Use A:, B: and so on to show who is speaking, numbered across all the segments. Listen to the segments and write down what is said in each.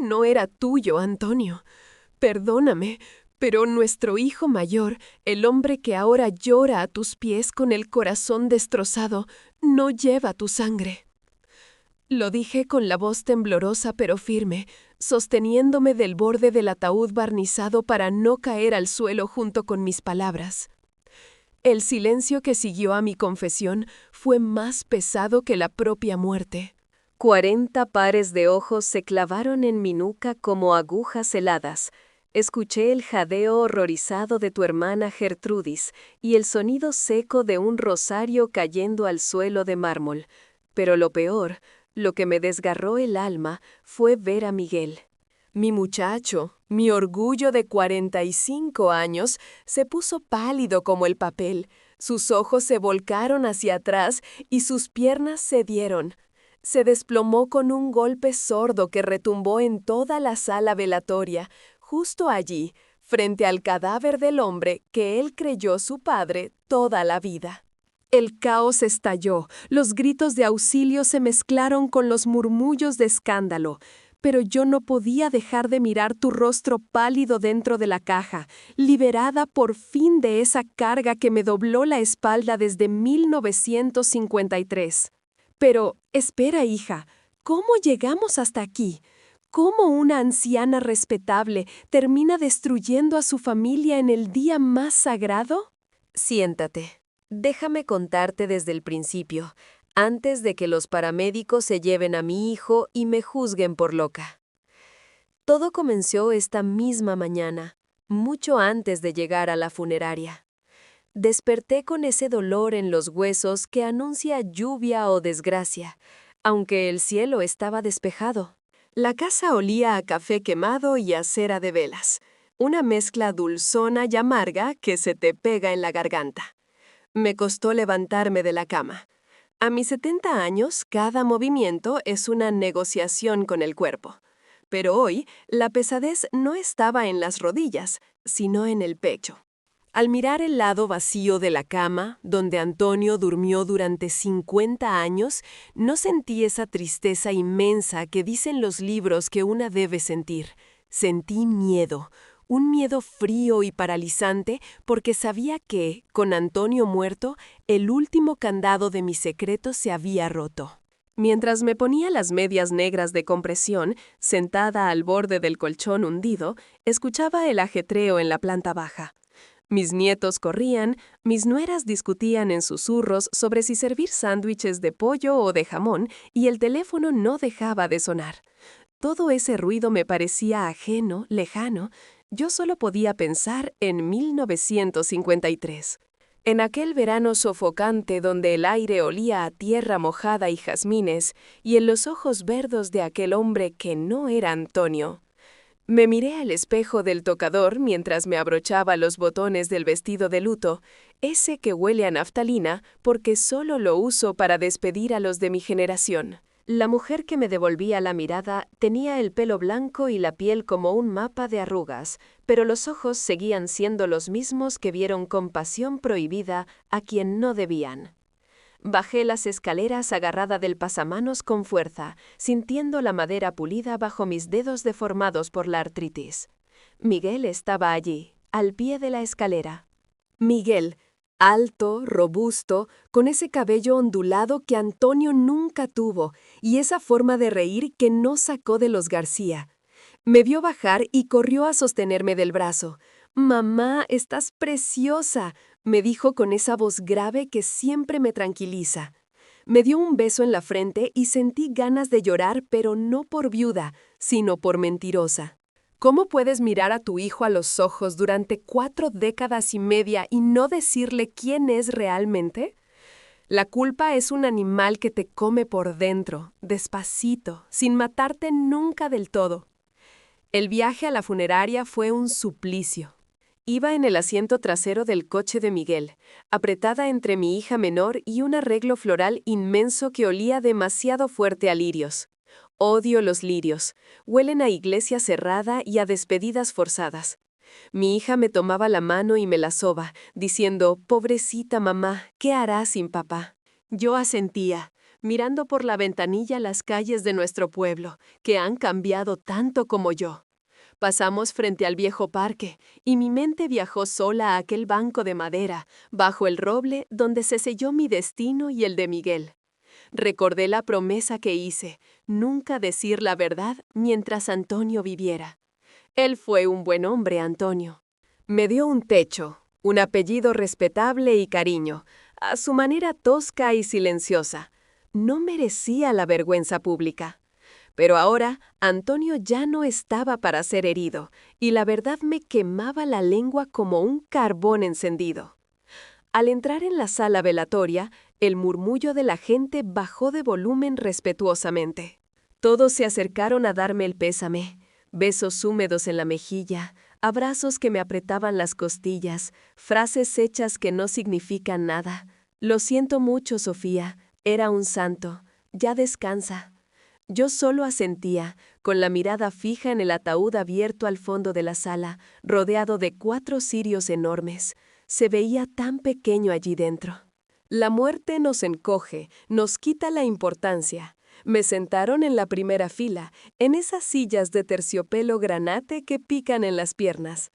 A: no era tuyo, Antonio. Perdóname, pero nuestro hijo mayor, el hombre que ahora llora a tus pies con el corazón destrozado, no lleva tu sangre. Lo dije con la voz temblorosa pero firme, sosteniéndome del borde del ataúd barnizado para no caer al suelo junto con mis palabras. El silencio que siguió a mi confesión fue más pesado que la propia muerte.
B: 40 pares de ojos se clavaron en mi nuca como agujas heladas. Escuché el jadeo horrorizado de tu hermana Gertrudis y el sonido seco de un rosario cayendo al suelo de mármol. Pero lo peor, lo que me desgarró el alma, fue ver a Miguel.
A: Mi muchacho, mi orgullo de 45 años, se puso pálido como el papel. Sus ojos se volcaron hacia atrás y sus piernas cedieron. Se desplomó con un golpe sordo que retumbó en toda la sala velatoria, justo allí, frente al cadáver del hombre que él creyó su padre toda la vida. El caos estalló, los gritos de auxilio se mezclaron con los murmullos de escándalo, pero yo no podía dejar de mirar tu rostro pálido dentro de la caja, liberada por fin de esa carga que me dobló la espalda desde 1953. Pero, espera, hija, ¿cómo llegamos hasta aquí? ¿Cómo una anciana respetable termina destruyendo a su familia en el día más sagrado?
B: Siéntate. Déjame contarte desde el principio, antes de que los paramédicos se lleven a mi hijo y me juzguen por loca. Todo comenzó esta misma mañana, mucho antes de llegar a la funeraria. Desperté con ese dolor en los huesos que anuncia lluvia o desgracia, aunque el cielo estaba despejado.
A: La casa olía a café quemado y a cera de velas, una mezcla dulzona y amarga que se te pega en la garganta. Me costó levantarme de la cama. A mis 70 años, cada movimiento es una negociación con el cuerpo. Pero hoy, la pesadez no estaba en las rodillas, sino en el pecho. Al mirar el lado vacío de la cama, donde Antonio durmió durante 50 años, no sentí esa tristeza inmensa que dicen los libros que una debe sentir. Sentí miedo, un miedo frío y paralizante porque sabía que, con Antonio muerto, el último candado de mi secreto se había roto. Mientras me ponía las medias negras de compresión, sentada al borde del colchón hundido, escuchaba el ajetreo en la planta baja. Mis nietos corrían, mis nueras discutían en susurros sobre si servir sándwiches de pollo o de jamón, y el teléfono no dejaba de sonar. Todo ese ruido me parecía ajeno, lejano. Yo solo podía pensar en 1953. En aquel verano sofocante donde el aire olía a tierra mojada y jazmines, y en los ojos verdes de aquel hombre que no era Antonio. Me miré al espejo del tocador mientras me abrochaba los botones del vestido de luto, ese que huele a naftalina porque solo lo uso para despedir a los de mi generación.
B: La mujer que me devolvía la mirada tenía el pelo blanco y la piel como un mapa de arrugas, pero los ojos seguían siendo los mismos que vieron con pasión prohibida a quien no debían. Bajé las escaleras agarrada del pasamanos con fuerza, sintiendo la madera pulida bajo mis dedos deformados por la artritis. Miguel estaba allí, al pie de la escalera.
A: Miguel, alto, robusto, con ese cabello ondulado que Antonio nunca tuvo y esa forma de reír que no sacó de los García. Me vio bajar y corrió a sostenerme del brazo. «Mamá, estás preciosa», me dijo con esa voz grave que siempre me tranquiliza. Me dio un beso en la frente y sentí ganas de llorar, pero no por viuda, sino por mentirosa. ¿Cómo puedes mirar a tu hijo a los ojos durante 4 décadas y media y no decirle quién es realmente? La culpa es un animal que te come por dentro, despacito, sin matarte nunca del todo. El viaje a la funeraria fue un suplicio. Iba en el asiento trasero del coche de Miguel, apretada entre mi hija menor y un arreglo floral inmenso que olía demasiado fuerte a lirios. Odio los lirios, huelen a iglesia cerrada y a despedidas forzadas. Mi hija me tomaba la mano y me la soba, diciendo, «Pobrecita mamá, ¿qué hará sin papá?». Yo asentía. mirando por la ventanilla las calles de nuestro pueblo, que han cambiado tanto como yo. Pasamos frente al viejo parque, y mi mente viajó sola a aquel banco de madera, bajo el roble donde se selló mi destino y el de Miguel. Recordé la promesa que hice, nunca decir la verdad mientras Antonio viviera. Él fue un buen hombre, Antonio. Me dio un techo, un apellido respetable y cariño, a su manera tosca y silenciosa. No merecía la vergüenza pública. Pero ahora Antonio ya no estaba para ser herido, y la verdad me quemaba la lengua como un carbón encendido. Al entrar en la sala velatoria, el murmullo de la gente bajó de volumen respetuosamente. Todos se acercaron a darme el pésame, besos húmedos en la mejilla, abrazos que me apretaban las costillas, frases hechas que no significan nada. Lo siento mucho, Sofía, era un santo, ya descansa. Yo solo asentía, con la mirada fija en el ataúd abierto al fondo de la sala, rodeado de 4 cirios enormes. Se veía tan pequeño allí dentro. La muerte nos encoge, nos quita la importancia. Me sentaron en la primera fila, en esas sillas de terciopelo granate que pican en las piernas.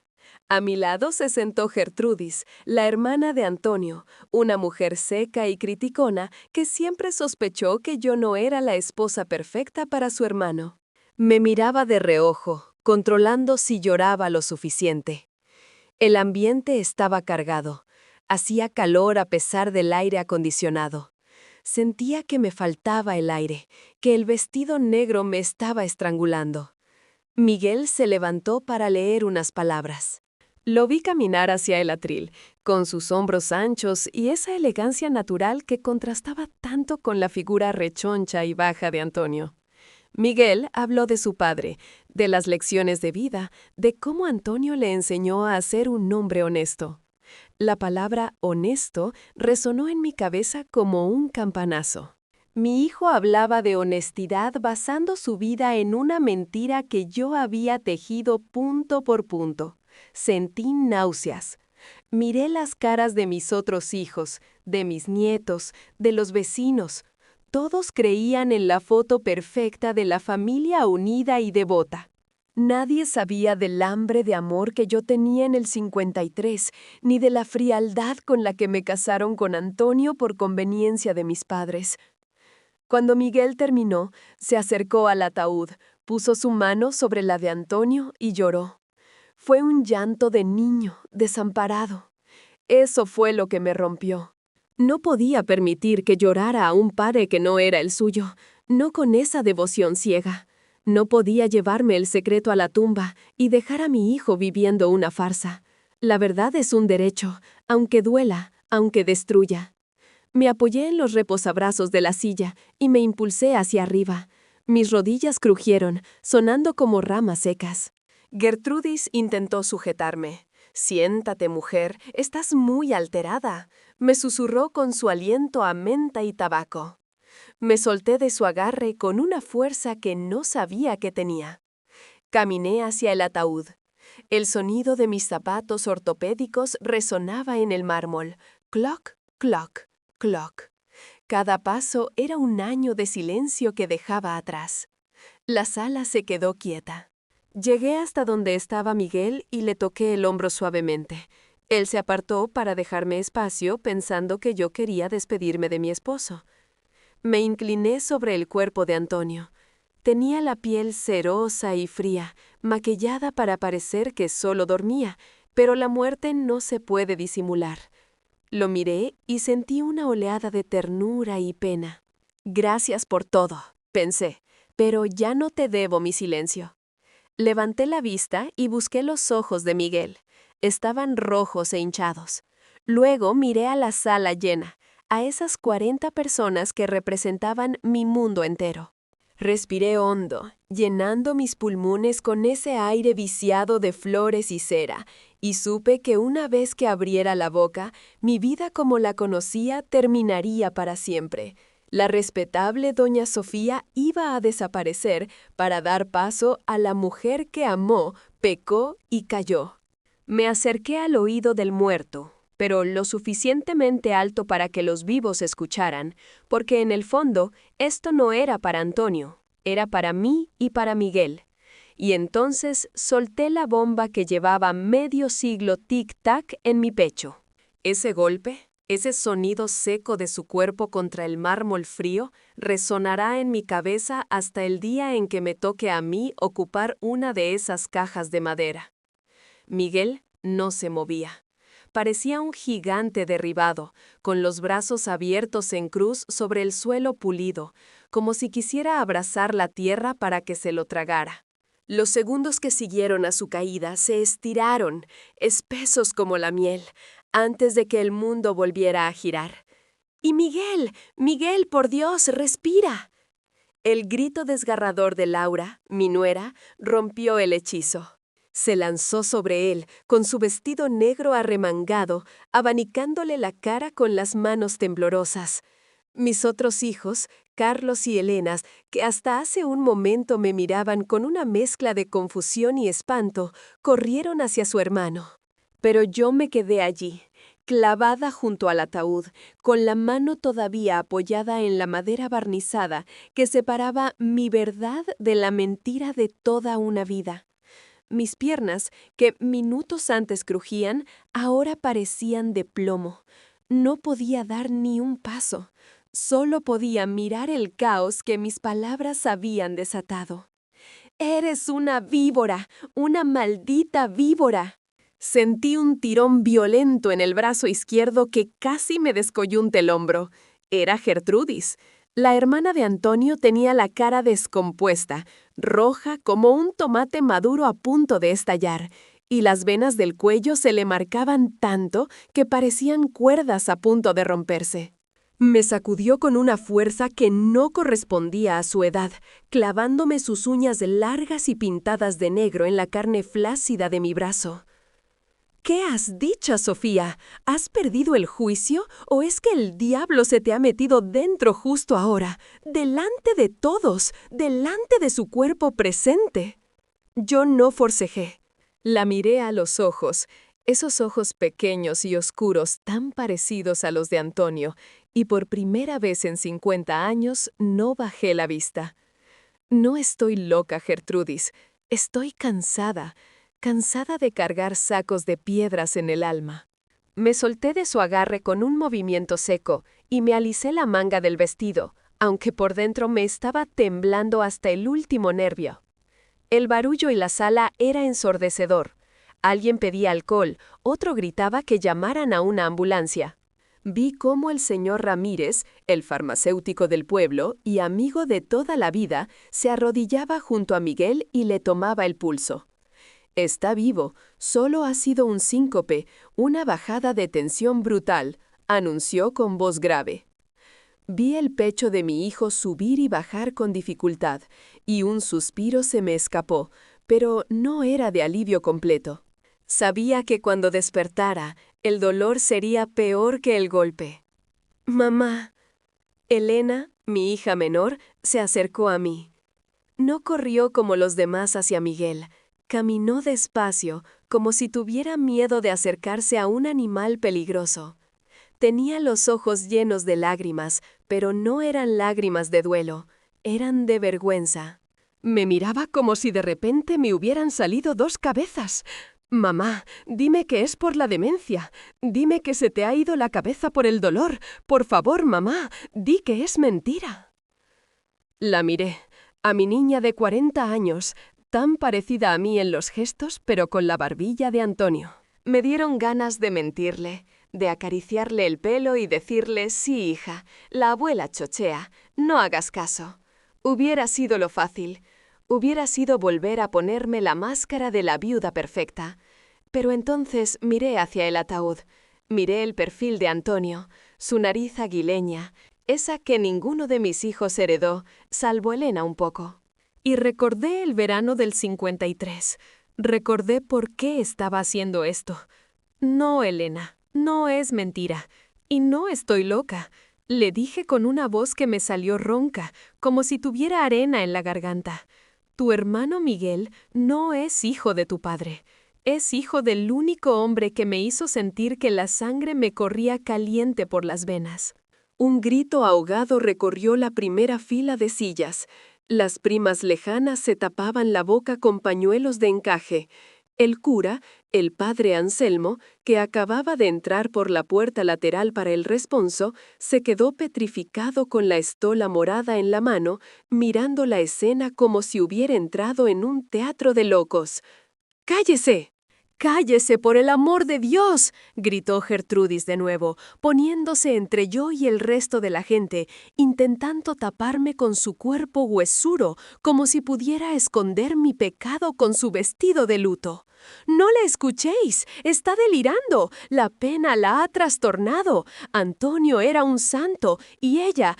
A: A mi lado se sentó Gertrudis, la hermana de Antonio, una mujer seca y criticona que siempre sospechó que yo no era la esposa perfecta para su hermano. Me miraba de reojo, controlando si lloraba lo suficiente. El ambiente estaba cargado. Hacía calor a pesar del aire acondicionado. Sentía que me faltaba el aire, que el vestido negro me estaba estrangulando. Miguel se levantó para leer unas palabras. Lo vi caminar hacia el atril, con sus hombros anchos y esa elegancia natural que contrastaba tanto con la figura rechoncha y baja de Antonio. Miguel habló de su padre, de las lecciones de vida, de cómo Antonio le enseñó a ser un hombre honesto. La palabra honesto resonó en mi cabeza como un campanazo. Mi hijo hablaba de honestidad basando su vida en una mentira que yo había tejido punto por punto. Sentí náuseas. Miré las caras de mis otros hijos, de mis nietos, de los vecinos. Todos creían en la foto perfecta de la familia unida y devota. Nadie sabía del hambre de amor que yo tenía en el 53, ni de la frialdad con la que me casaron con Antonio por conveniencia de mis padres. Cuando Miguel terminó, se acercó al ataúd, puso su mano sobre la de Antonio y lloró. Fue un llanto de niño, desamparado. Eso fue lo que me rompió. No podía permitir que llorara a un padre que no era el suyo, no con esa devoción ciega. No podía llevarme el secreto a la tumba y dejar a mi hijo viviendo una farsa. La verdad es un derecho, aunque duela, aunque destruya. Me apoyé en los reposabrazos de la silla y me impulsé hacia arriba. Mis rodillas crujieron, sonando como ramas secas. Gertrudis intentó sujetarme. «Siéntate, mujer, estás muy alterada», me susurró con su aliento a menta y tabaco. Me solté de su agarre con una fuerza que no sabía que tenía. Caminé hacia el ataúd. El sonido de mis zapatos ortopédicos resonaba en el mármol. Cloc, cloc, cloc. Cada paso era un año de silencio que dejaba atrás. La sala se quedó quieta. Llegué hasta donde estaba Miguel y le toqué el hombro suavemente. Él se apartó para dejarme espacio pensando que yo quería despedirme de mi esposo. Me incliné sobre el cuerpo de Antonio. Tenía la piel cerosa y fría, maquillada para parecer que solo dormía, pero la muerte no se puede disimular. Lo miré y sentí una oleada de ternura y pena. «Gracias por todo», pensé, «pero ya no te debo mi silencio». Levanté la vista y busqué los ojos de Miguel. Estaban rojos e hinchados. Luego miré a la sala llena, a esas 40 personas que representaban mi mundo entero. Respiré hondo, llenando mis pulmones con ese aire viciado de flores y cera, y supe que una vez que abriera la boca, mi vida como la conocía terminaría para siempre. La respetable doña Sofía iba a desaparecer para dar paso a la mujer que amó, pecó y cayó. Me acerqué al oído del muerto,
B: pero lo suficientemente alto para que los vivos escucharan, porque en el fondo esto no era para Antonio, era para mí y para Miguel. Y entonces solté la bomba que llevaba medio siglo tic-tac en mi pecho. Ese golpe, ese sonido seco de su cuerpo contra el mármol frío, resonará en mi cabeza hasta el día en que me toque a mí ocupar una de esas cajas de madera. Miguel no se movía. Parecía un gigante derribado, con los brazos abiertos en cruz sobre el suelo pulido, como si quisiera abrazar la tierra para que se lo tragara. Los segundos que siguieron a su caída se estiraron, espesos como la miel, antes de que el mundo volviera a girar. ¡Y Miguel! ¡Miguel, por Dios, respira! El grito desgarrador de Laura, mi nuera, rompió el hechizo. Se lanzó sobre él, con su vestido negro arremangado, abanicándole la cara con las manos temblorosas. Mis otros hijos, Carlos y Elena, que hasta hace un momento me miraban con una mezcla de confusión y espanto, corrieron hacia su hermano. Pero yo me quedé allí, clavada junto al ataúd, con la mano todavía apoyada en la madera barnizada que separaba mi verdad de la mentira de toda una vida. Mis piernas, que minutos antes crujían, ahora parecían de plomo. No podía dar ni un paso. Solo podía mirar el caos que mis palabras habían desatado. «¡Eres una víbora! ¡Una maldita víbora!». Sentí un tirón violento en el brazo izquierdo que casi me descoyunta el hombro. Era Gertrudis. La hermana de Antonio tenía la cara descompuesta, roja como un tomate maduro a punto de estallar, y las venas del cuello se le marcaban tanto que parecían cuerdas a punto de romperse. Me sacudió con una fuerza que no correspondía a su edad, clavándome sus uñas largas y pintadas de negro en la carne flácida de mi brazo. «¿Qué has dicho, Sofía? ¿Has perdido el juicio o es que el diablo se te ha metido dentro justo ahora, delante de todos, delante de su cuerpo presente?» Yo no forcejé. La miré a los ojos, esos ojos pequeños y oscuros tan parecidos a los de Antonio, y por primera vez en 50 años no bajé la vista. «No estoy loca, Gertrudis. Estoy cansada de cargar sacos de piedras en el alma». Me solté de su agarre con un movimiento seco y me alicé la manga del vestido, aunque por dentro me estaba temblando hasta el último nervio. El barullo en la sala era ensordecedor. Alguien pedía alcohol, otro gritaba que llamaran a una ambulancia. Vi cómo el señor Ramírez, el farmacéutico del pueblo y amigo de toda la vida, se arrodillaba junto a Miguel y le tomaba el pulso. «Está vivo, solo ha sido un síncope, una bajada de tensión brutal», anunció con voz grave. Vi el pecho de mi hijo subir y bajar con dificultad, y un suspiro se me escapó, pero no era de alivio completo. Sabía que cuando despertara, el dolor sería peor que el golpe. «Mamá». Elena, mi hija menor, se acercó a mí. No corrió como los demás hacia Miguel. Caminó despacio, como si tuviera miedo de acercarse a un animal peligroso. Tenía los ojos llenos de lágrimas, pero no eran lágrimas de duelo, eran de vergüenza. Me miraba como si de repente me hubieran salido dos cabezas. «Mamá, dime que es por la demencia. Dime que se te ha ido la cabeza por el dolor. Por favor, mamá, di que es mentira». La miré, a mi niña de 40 años, tan parecida a mí en los gestos, pero con la barbilla de Antonio. Me dieron ganas de mentirle, de acariciarle el pelo y decirle: «Sí, hija, la abuela chochea, no hagas caso». Hubiera sido lo fácil. Hubiera sido volver a ponerme la máscara de la viuda perfecta. Pero entonces miré hacia el ataúd. Miré el perfil de Antonio, su nariz aguileña, esa que ninguno de mis hijos heredó, salvo Elena un poco. Y recordé el verano del 53. Recordé por qué estaba haciendo esto. «No, Elena, no es mentira. Y no estoy loca», le dije con una voz que me salió ronca, como si tuviera arena en la garganta. «Tu hermano Miguel no es hijo de tu padre.
A: Es hijo del único hombre que me hizo sentir que la sangre me corría caliente por las venas. Un grito ahogado recorrió la primera fila de sillas. Las primas lejanas se tapaban la boca con pañuelos de encaje. El cura, el padre Anselmo, que acababa de entrar por la puerta lateral para el responso, se quedó petrificado con la estola morada en la mano, mirando la escena como si hubiera entrado en un teatro de locos. ¡Cállese! ¡Cállese, por el amor de Dios!, gritó Gertrudis de nuevo, poniéndose entre yo y el resto de la gente, intentando taparme con su cuerpo huesuro, como si pudiera esconder mi pecado con su vestido de luto. «No le escuchéis, está delirando, la pena la ha trastornado. Antonio era un santo, y ella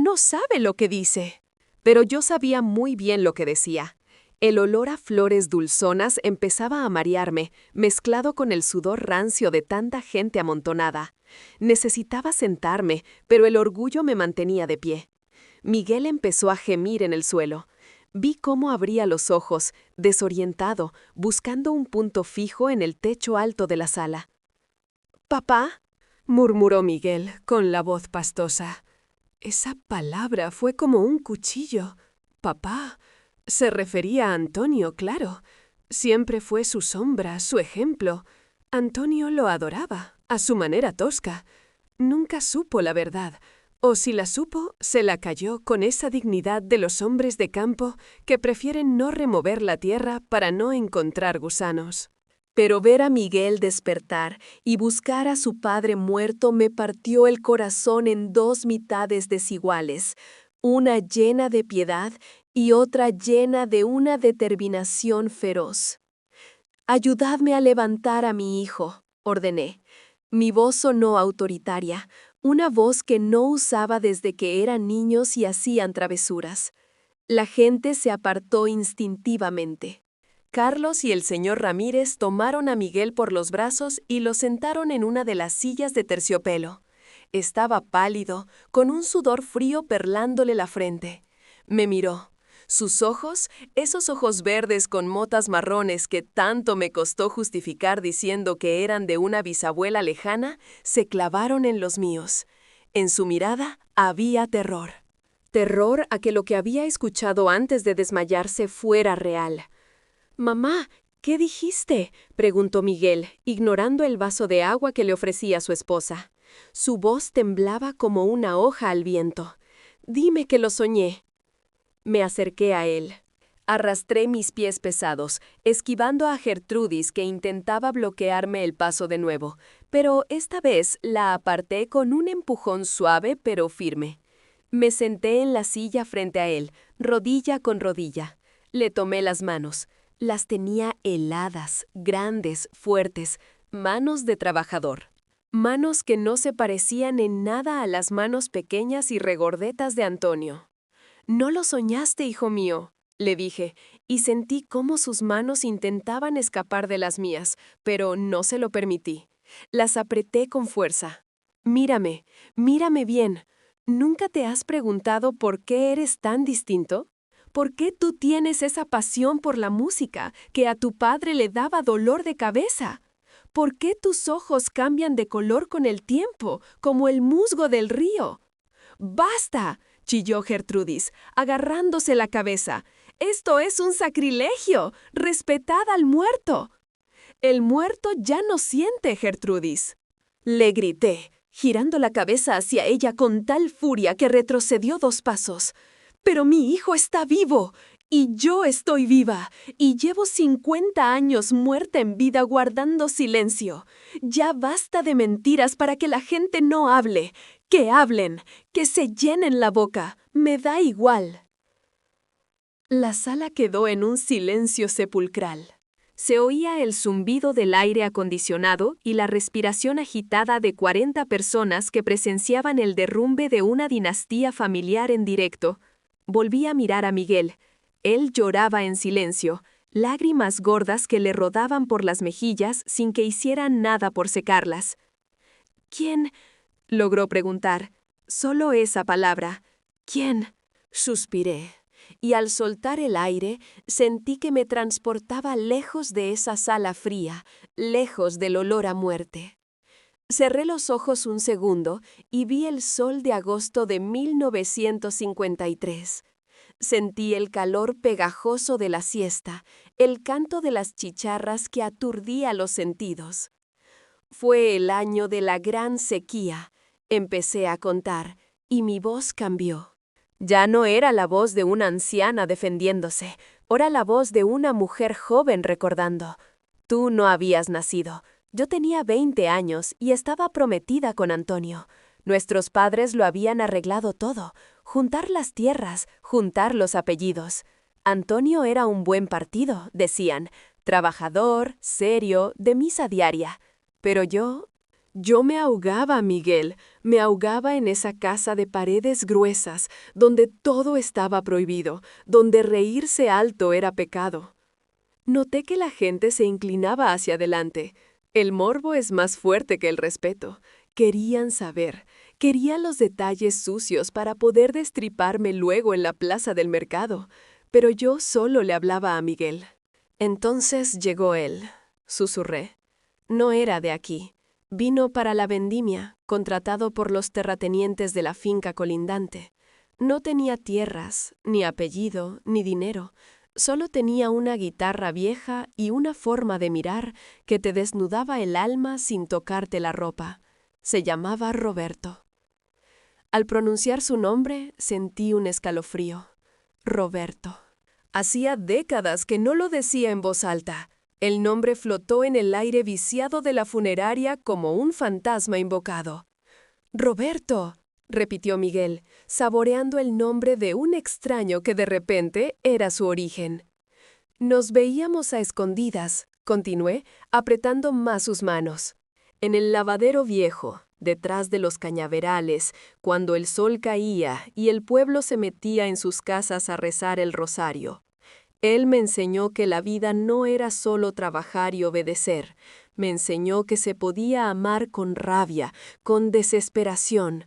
A: no sabe lo que dice». Pero yo sabía muy bien lo que decía. El olor a flores dulzonas empezaba a marearme, mezclado con el sudor rancio de tanta gente amontonada. Necesitaba sentarme, pero el orgullo me mantenía de pie. Miguel empezó a gemir en el suelo. Vi cómo abría los ojos, desorientado, buscando un punto fijo en el techo alto de la sala. «¿Papá?», murmuró Miguel, con la voz pastosa. Esa palabra fue como un cuchillo. «Papá». Se refería a Antonio, claro. Siempre fue su sombra, su ejemplo. Antonio lo adoraba, a su manera tosca. Nunca supo la verdad, o si la supo, se la calló con esa dignidad de los hombres de campo que prefieren no remover la tierra para no encontrar gusanos. Pero ver a Miguel despertar y buscar a su padre muerto me partió el corazón en dos mitades desiguales, una llena de piedad y otra llena de una determinación feroz. «Ayudadme a levantar a mi hijo», ordené. Mi voz sonó autoritaria, una voz que no usaba desde que eran niños y hacían travesuras. La gente se apartó instintivamente. Carlos y el señor Ramírez tomaron a Miguel por los brazos y lo sentaron en una de las sillas de terciopelo. Estaba pálido, con un sudor frío perlándole la frente. Me miró. Sus ojos, esos ojos verdes con motas marrones que tanto me costó justificar diciendo que eran de una bisabuela lejana, se clavaron en los míos. En su mirada había terror. Terror a que lo que había escuchado antes de desmayarse fuera real. «Mamá, ¿qué dijiste?», preguntó Miguel, ignorando el vaso de agua que le ofrecía su esposa. Su voz temblaba como una hoja al viento. «Dime que lo soñé». Me acerqué a él. Arrastré mis pies pesados, esquivando a Gertrudis que intentaba bloquearme el paso de nuevo, pero esta vez la aparté con un empujón suave pero firme. Me senté en la silla frente a él, rodilla con rodilla. Le tomé las manos. Las tenía heladas, grandes, fuertes, manos de trabajador. Manos que no se parecían en nada a las manos pequeñas y regordetas de Antonio. «No lo soñaste, hijo mío», le dije, y sentí cómo sus manos intentaban escapar de las mías, pero no se lo permití. Las apreté con fuerza. «Mírame, mírame bien. ¿Nunca te has preguntado por qué eres tan distinto? ¿Por qué tú tienes esa pasión por la música que a tu padre le daba dolor de cabeza? ¿Por qué tus ojos cambian de color con el tiempo, como el musgo del río?» «¡Basta!», chilló Gertrudis, agarrándose la cabeza. «Esto es un sacrilegio. Respetad al muerto». «El muerto ya no siente, Gertrudis», le grité, girando la cabeza hacia ella con tal furia que retrocedió 2 pasos. «Pero mi hijo está vivo, y yo estoy viva, y llevo 50 años muerta en vida guardando silencio. Ya basta de mentiras para que la gente no hable. Que hablen, que se llenen la boca, me da igual». La sala quedó en un silencio sepulcral. Se oía el zumbido del aire acondicionado y la respiración agitada de 40 personas que presenciaban el derrumbe de una dinastía familiar en directo. Volví a mirar a Miguel. Él lloraba en silencio, lágrimas gordas que le rodaban por las mejillas sin que hicieran nada por secarlas. «¿Quién?», logró preguntar. Solo esa palabra. «¿Quién?», suspiré.
B: y al soltar el aire sentí que me transportaba lejos de esa sala fría, lejos del olor a muerte. Cerré los ojos un segundo y vi el sol de agosto de 1953. Sentí el calor pegajoso de la siesta, el canto de las chicharras que aturdía los sentidos. Fue el año de la gran sequía. Empecé a contar, y mi voz cambió. Ya no era la voz de una anciana defendiéndose, era la voz de una mujer joven recordando. Tú no habías nacido. Yo tenía 20 años y estaba prometida con Antonio. Nuestros padres lo habían arreglado todo, juntar las tierras, juntar los apellidos. Antonio era un buen partido, decían, trabajador, serio, de misa diaria. Pero yo me ahogaba, Miguel, me ahogaba en esa casa de paredes gruesas, donde todo estaba prohibido, donde reírse alto era pecado. Noté que la gente se inclinaba hacia adelante. El morbo es más fuerte que el respeto. Querían saber, querían los detalles sucios para poder destriparme luego en la plaza del mercado, pero yo solo le hablaba a Miguel. Entonces llegó él, susurré. No era de aquí. Vino para la vendimia, contratado por los terratenientes de la finca colindante. No tenía tierras, ni apellido, ni dinero. Solo tenía una guitarra vieja y una forma de mirar que te desnudaba el alma sin tocarte la ropa. Se llamaba Roberto. Al pronunciar su nombre, sentí un escalofrío. Roberto. Hacía décadas que no lo decía en voz alta. El nombre flotó en el aire viciado de la funeraria como un fantasma invocado. «Roberto», repitió Miguel, saboreando el nombre de un extraño que de repente era su origen. Nos veíamos a escondidas, continué, apretando más sus manos. En el lavadero viejo, detrás de los cañaverales, cuando el sol caía y el pueblo se metía en sus casas a rezar el rosario. Él me enseñó que la vida no era solo trabajar y obedecer. Me enseñó que se podía amar con rabia, con desesperación.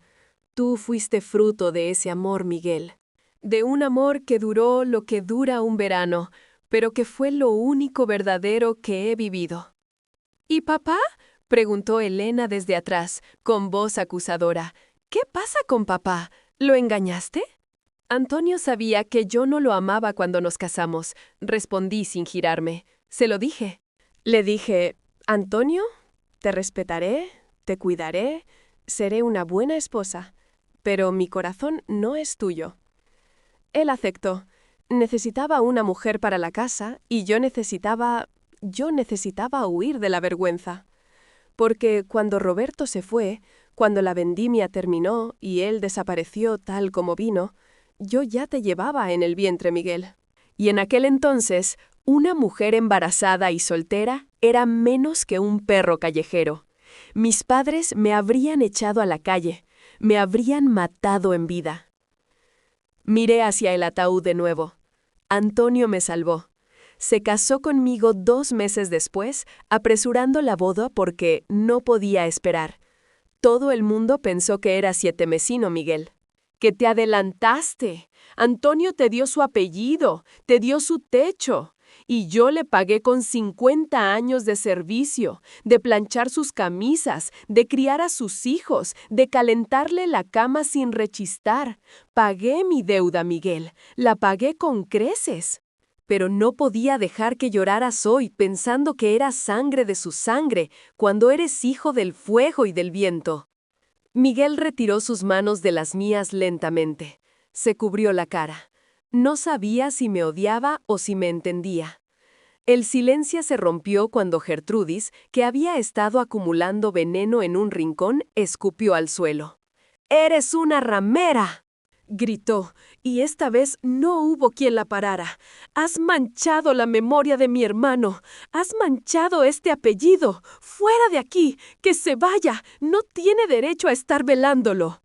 B: Tú fuiste fruto de ese amor, Miguel. De un amor que duró lo que dura un verano, pero que fue lo único verdadero que he vivido. ¿Y papá?, preguntó Elena desde atrás, con voz acusadora. ¿Qué pasa con papá? ¿Lo engañaste? Antonio sabía que yo no lo amaba cuando nos casamos, respondí sin girarme. Se lo dije. Le dije, Antonio, te respetaré, te cuidaré, seré una buena esposa, pero mi corazón no es tuyo. Él aceptó. Necesitaba una mujer para la casa y yo necesitaba huir de la vergüenza. Porque cuando Roberto se fue, cuando la vendimia terminó y él desapareció tal como vino, yo ya te llevaba en el vientre, Miguel. Y en aquel entonces, una mujer embarazada y soltera era menos que un perro callejero. Mis padres me habrían echado a la calle, me habrían matado en vida. Miré hacia el ataúd de nuevo. Antonio me salvó. Se casó conmigo 2 meses después, apresurando la boda porque no podía esperar. Todo el mundo pensó que era sietemesino, Miguel. Que te adelantaste. Antonio te dio su apellido, te dio su techo. Y yo le pagué con 50 años de servicio, de planchar sus camisas, de criar a sus hijos, de calentarle la cama sin rechistar. Pagué mi deuda, Miguel, la pagué con creces. Pero no podía dejar que lloraras hoy pensando que eras sangre de su sangre, cuando eres hijo del fuego y del viento. Miguel retiró sus manos de las mías lentamente. Se cubrió la cara. No sabía si me odiaba o si me entendía. El silencio se rompió cuando Gertrudis, que había estado acumulando veneno en un rincón, escupió al suelo. «¡Eres una ramera!», gritó, y esta vez no hubo quien la parara. «Has manchado la memoria de mi hermano. Has manchado este apellido. ¡Fuera de aquí! ¡Que se vaya! No tiene derecho a estar velándolo».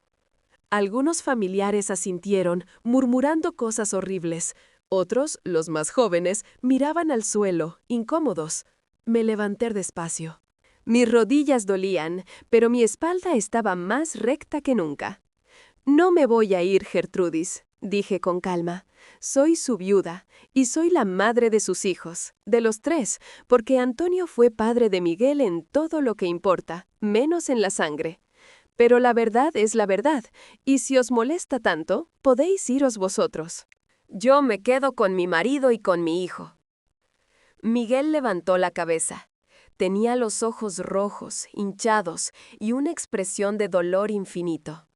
B: Algunos familiares asintieron, murmurando cosas horribles. Otros, los más jóvenes, miraban al suelo, incómodos. Me levanté despacio. Mis rodillas dolían, pero mi espalda estaba más recta que nunca. «No me voy a ir, Gertrudis»,
A: dije con calma. Soy su viuda y soy la madre de sus hijos, de los 3, porque Antonio fue padre de Miguel en todo lo que importa, menos en la sangre. Pero la verdad es la verdad, y si os molesta tanto, podéis iros vosotros. Yo me quedo con mi marido y con mi hijo. Miguel levantó la cabeza. Tenía los ojos rojos, hinchados, y una expresión de dolor infinito.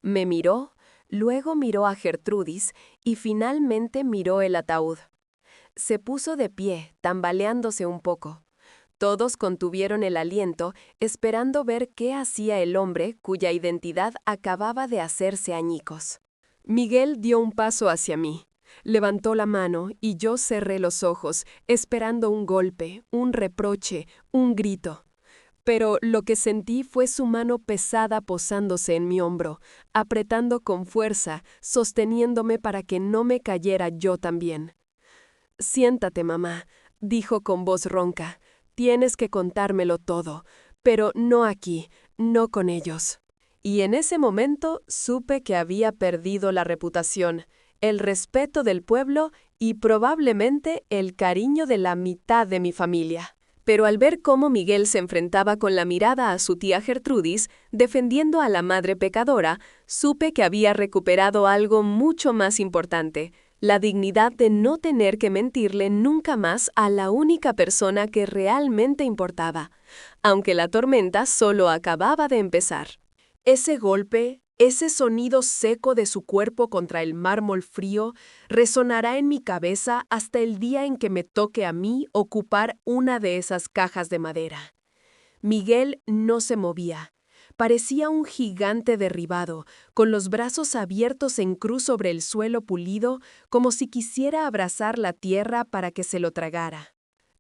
A: Me miró, luego miró a Gertrudis y finalmente miró el ataúd. Se puso de pie, tambaleándose un poco. Todos contuvieron el aliento, esperando ver qué hacía el hombre cuya identidad acababa de hacerse añicos. Miguel dio un paso hacia mí. Levantó la mano y yo cerré los ojos, esperando un golpe, un reproche, un grito. Pero lo que sentí fue su mano pesada posándose en mi hombro, apretando con fuerza, sosteniéndome para que no me cayera yo también. «Siéntate, mamá», dijo con voz ronca. «Tienes que contármelo todo, pero no aquí, no con ellos». Y en ese momento supe que había perdido la reputación, el respeto del pueblo y probablemente el cariño de la mitad de mi familia. Pero al ver cómo Miguel se enfrentaba con la mirada a su tía Gertrudis, defendiendo a la madre pecadora, supe que había recuperado algo mucho más importante, la dignidad de no tener que mentirle nunca más a la única persona que realmente importaba, aunque la tormenta solo acababa de empezar. Ese golpe, ese sonido seco de su cuerpo contra el mármol frío, resonará en mi cabeza hasta el día en que me toque a mí ocupar una de esas cajas de madera. Miguel no se movía. Parecía un gigante derribado, con los brazos abiertos en cruz sobre el suelo pulido, como si quisiera abrazar la tierra para que se lo tragara.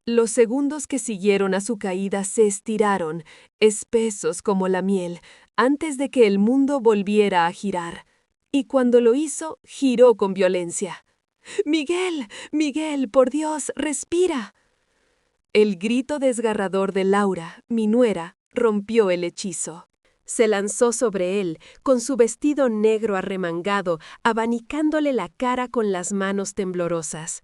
A: Los segundos que siguieron a su caída se estiraron, espesos como la miel, antes de que el mundo volviera a girar. Y cuando lo hizo, giró con violencia. «¡Miguel! ¡Miguel! ¡Por Dios! ¡Respira!». El grito desgarrador de Laura, mi nuera, rompió el hechizo. Se lanzó sobre él, con su vestido negro arremangado, abanicándole la cara con las manos temblorosas.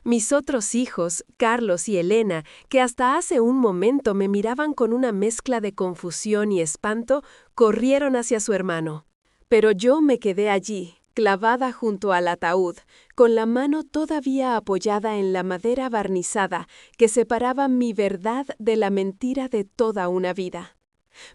A: Mis otros hijos, Carlos y Elena, que hasta hace un momento me miraban con una mezcla de confusión y espanto, corrieron hacia su hermano. Pero yo me quedé allí, clavada junto al ataúd, con la mano todavía apoyada en la madera barnizada que separaba mi verdad de la mentira de toda una vida.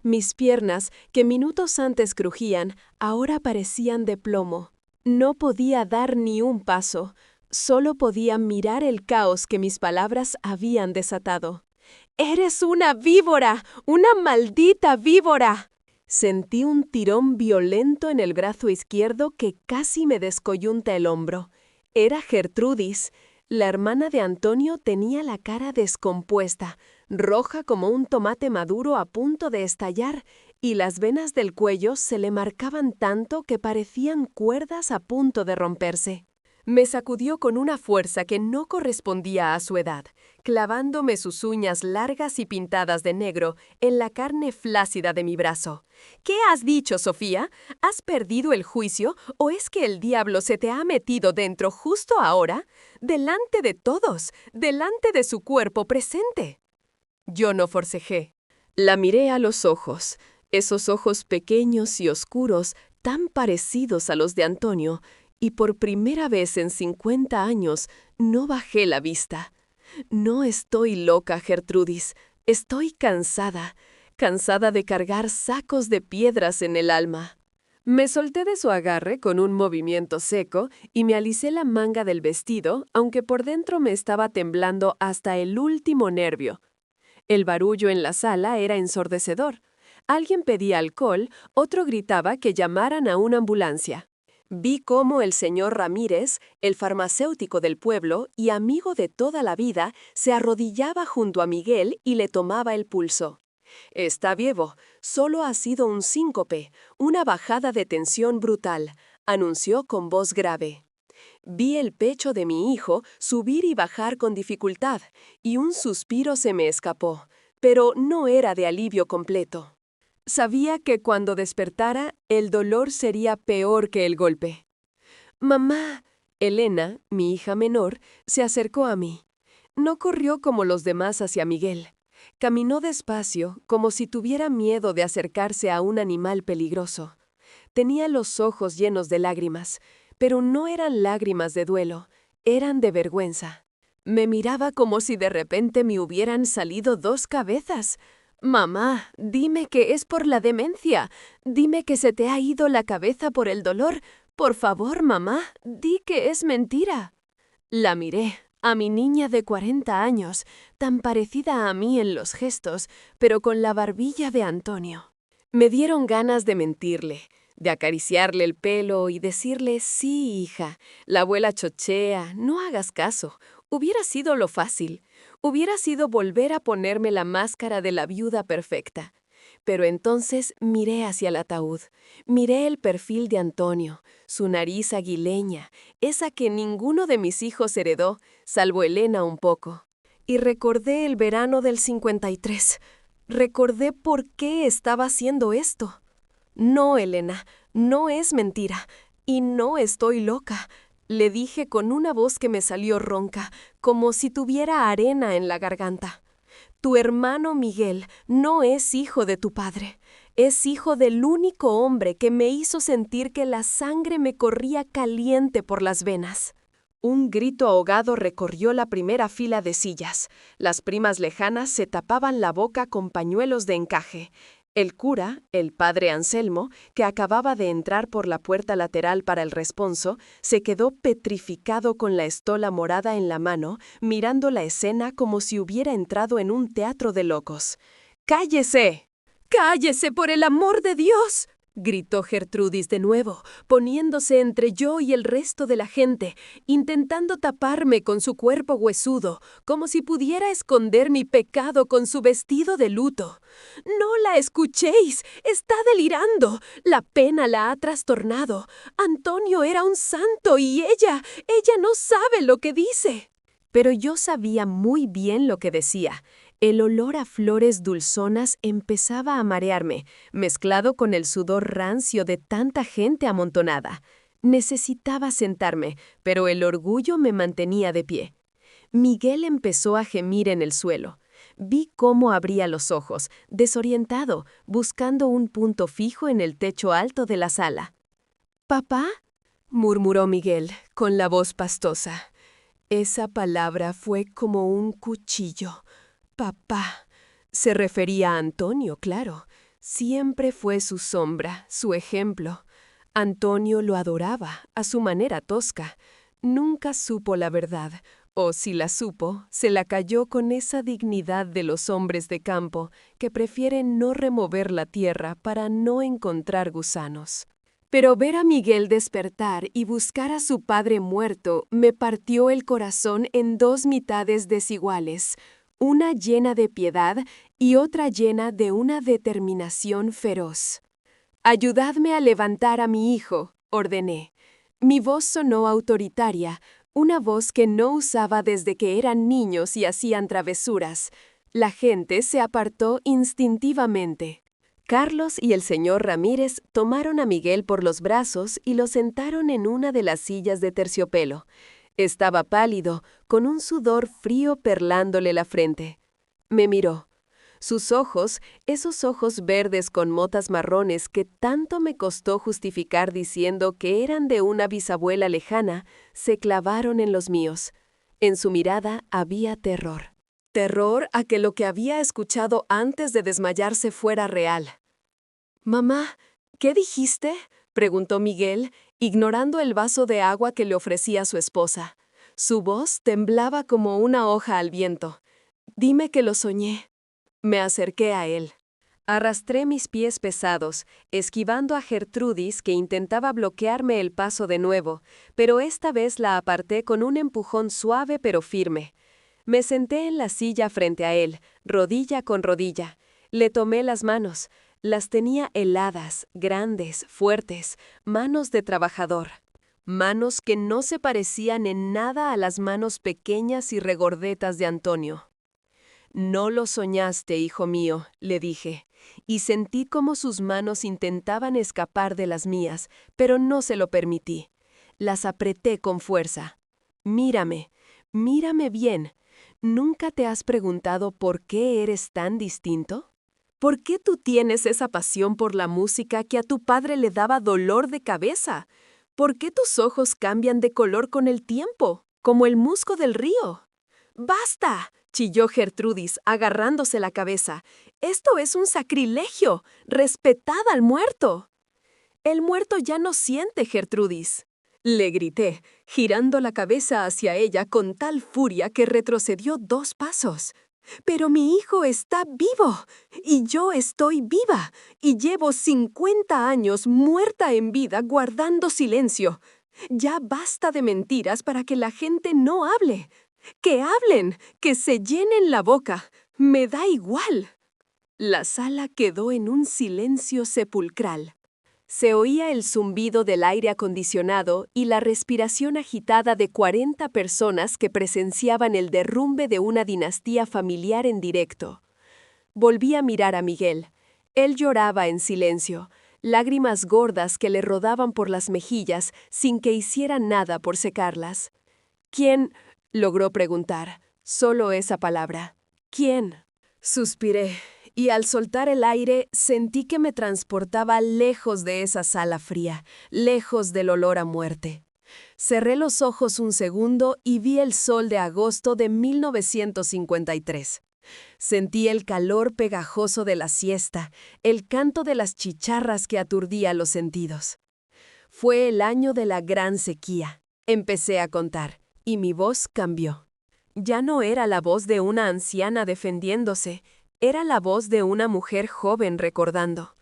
A: Mis piernas, que minutos antes crujían, ahora parecían de plomo. No podía dar ni un paso. Solo podía mirar el caos que mis palabras habían desatado. «¡Eres una víbora! ¡Una maldita víbora!». Sentí un tirón violento en el brazo izquierdo que casi me descoyunta el hombro. Era Gertrudis. La hermana de Antonio tenía la cara descompuesta, roja como un tomate maduro a punto de estallar, y las venas del cuello se le marcaban tanto que parecían cuerdas a punto de romperse. Me sacudió con una fuerza que no correspondía a su edad, clavándome sus uñas largas y pintadas de negro en la carne flácida de mi brazo. «¿Qué has dicho, Sofía? ¿Has perdido el juicio o es que el diablo se te ha metido dentro justo ahora? Delante de todos, delante de su cuerpo presente». Yo no forcejé. La miré a los ojos, esos ojos pequeños y oscuros, tan parecidos a los de Antonio, y por primera vez en 50 años no bajé la vista. No estoy loca, Gertrudis. Estoy cansada, cansada de cargar sacos de piedras en el alma. Me solté de su agarre con un movimiento seco y me alicé la manga del vestido, aunque por dentro me estaba temblando hasta el último nervio. El barullo en la sala era ensordecedor. Alguien pedía alcohol, otro gritaba que llamaran a una ambulancia. Vi cómo el señor Ramírez, el farmacéutico del pueblo y amigo de toda la vida, se arrodillaba junto a Miguel y le tomaba el pulso. «Está vivo, solo ha sido un síncope, una bajada de tensión brutal», anunció con voz grave. Vi el pecho de mi hijo subir y bajar con dificultad, y un suspiro se me escapó, pero no era de alivio completo. Sabía que cuando despertara, el dolor sería peor que el golpe. Mamá. Elena, mi hija menor, se acercó a mí. No corrió como los demás hacia Miguel. Caminó despacio, como si tuviera miedo de acercarse a un animal peligroso. Tenía los ojos llenos de lágrimas, pero no eran lágrimas de duelo, eran de vergüenza. Me miraba como si de repente me hubieran salido dos cabezas. Mamá, dime que es por la demencia. Dime que se te ha ido la cabeza por el dolor. Por favor, mamá, di que es mentira. La miré, a mi niña de 40 años, tan parecida a mí en los gestos, pero con la barbilla de Antonio. Me dieron ganas de mentirle, de acariciarle el pelo y decirle, sí, hija, la abuela chochea, no hagas caso. Hubiera sido lo fácil. Hubiera sido volver a ponerme la máscara de la viuda perfecta. Pero entonces miré hacia el ataúd. Miré el perfil de Antonio, su nariz aguileña, esa que ninguno de mis hijos heredó, salvo Elena un poco. Y recordé el verano del 53. Recordé por qué estaba haciendo esto. No, Elena, no es mentira. Y no estoy loca. Le dije con una voz que me salió ronca, como si tuviera arena en la garganta. Tu hermano Miguel no es hijo de tu padre. Es hijo del único hombre que me hizo sentir que la sangre me corría caliente por las venas. Un grito ahogado recorrió la primera fila de sillas. Las primas lejanas se tapaban la boca con pañuelos de encaje. El cura, el padre Anselmo, que acababa de entrar por la puerta lateral para el responso, se quedó petrificado con la estola morada en la mano, mirando la escena como si hubiera entrado en un teatro de locos. ¡Cállese! ¡Cállese, por el amor de Dios!, gritó Gertrudis de nuevo, poniéndose entre yo y el resto de la gente, intentando taparme con su cuerpo huesudo, como si pudiera esconder mi pecado con su vestido de luto. «No la escuchéis, está delirando, la pena la ha trastornado. Antonio era un santo y ella no sabe lo que dice». Pero yo sabía muy bien lo que decía. El olor a flores dulzonas empezaba a marearme, mezclado con el sudor rancio de tanta gente amontonada. Necesitaba sentarme, pero el orgullo me mantenía de pie. Miguel empezó a gemir en el suelo. Vi cómo abría los ojos, desorientado, buscando un punto fijo en el techo alto de la sala. «¿Papá?», murmuró Miguel, con la voz pastosa. Esa palabra fue como un cuchillo. Papá. Se refería a Antonio, claro. Siempre fue su sombra, su ejemplo. Antonio lo adoraba, a su manera tosca. Nunca supo la verdad, o si la supo, se la calló con esa dignidad de los hombres de campo que prefieren no remover la tierra para no encontrar gusanos. Pero ver a Miguel despertar y buscar a su padre muerto me partió el corazón en dos mitades desiguales, una llena de piedad y otra llena de una determinación feroz. «Ayudadme a levantar a mi hijo», ordené. Mi voz sonó autoritaria, una voz que no usaba desde que eran niños y hacían travesuras. La gente se apartó instintivamente. Carlos y el señor Ramírez tomaron a Miguel por los brazos y lo sentaron en una de las sillas de terciopelo. Estaba pálido, con un sudor frío perlándole la frente. Me miró. Sus ojos, esos ojos verdes con motas marrones que tanto me costó justificar diciendo que eran de una bisabuela lejana, se clavaron en los míos. En su mirada había terror. Terror a que lo que había escuchado antes de desmayarse fuera real. «Mamá, ¿qué dijiste?», preguntó Miguel, ignorando el vaso de agua que le ofrecía su esposa. Su voz temblaba como una hoja al viento. «Dime que lo soñé». Me acerqué a él. Arrastré mis pies pesados, esquivando a Gertrudis que intentaba bloquearme el paso de nuevo, pero esta vez la aparté con un empujón suave pero firme. Me senté en la silla frente a él, rodilla con rodilla. Le tomé las manos. Las tenía heladas, grandes, fuertes, manos de trabajador. Manos que no se parecían en nada a las manos pequeñas y regordetas de Antonio. «No lo soñaste, hijo mío», le dije, y sentí cómo sus manos intentaban escapar de las mías, pero no se lo permití.
B: Las apreté con fuerza. Mírame, mírame bien. ¿Nunca te has preguntado por qué eres tan distinto? ¿Por qué tú tienes esa pasión por la música que a tu padre le daba dolor de cabeza? ¿Por qué tus ojos cambian de color con el tiempo, como el musgo del río? ¡Basta!, chilló Gertrudis, agarrándose la cabeza. «Esto es un sacrilegio. Respetad al muerto». «El muerto ya no siente, Gertrudis», le grité, girando la cabeza hacia ella con tal furia que retrocedió 2 pasos. «Pero mi hijo está vivo, y yo estoy viva, y llevo 50 años muerta en vida guardando silencio. Ya basta de mentiras para que la gente no hable. ¡Que hablen! ¡Que se llenen la boca! ¡Me da igual!». La sala quedó en un silencio sepulcral. Se oía el zumbido del aire acondicionado y la respiración agitada de 40 personas que presenciaban el derrumbe de una dinastía familiar en directo. Volví a mirar a Miguel. Él lloraba en silencio, lágrimas gordas que le rodaban por las mejillas sin que hiciera nada por secarlas. «¿Quién?», logró preguntar. Solo esa palabra. «¿Quién?». Suspiré, y al soltar el aire sentí que me transportaba lejos de esa sala fría, lejos del olor a muerte. Cerré los ojos un segundo y vi el sol de agosto de 1953. Sentí el calor pegajoso de la siesta, el canto de las chicharras que aturdía los sentidos. Fue el año de la gran sequía. Empecé a contar, y mi voz cambió. Ya no era la voz de una anciana defendiéndose, era la voz de una mujer joven recordando.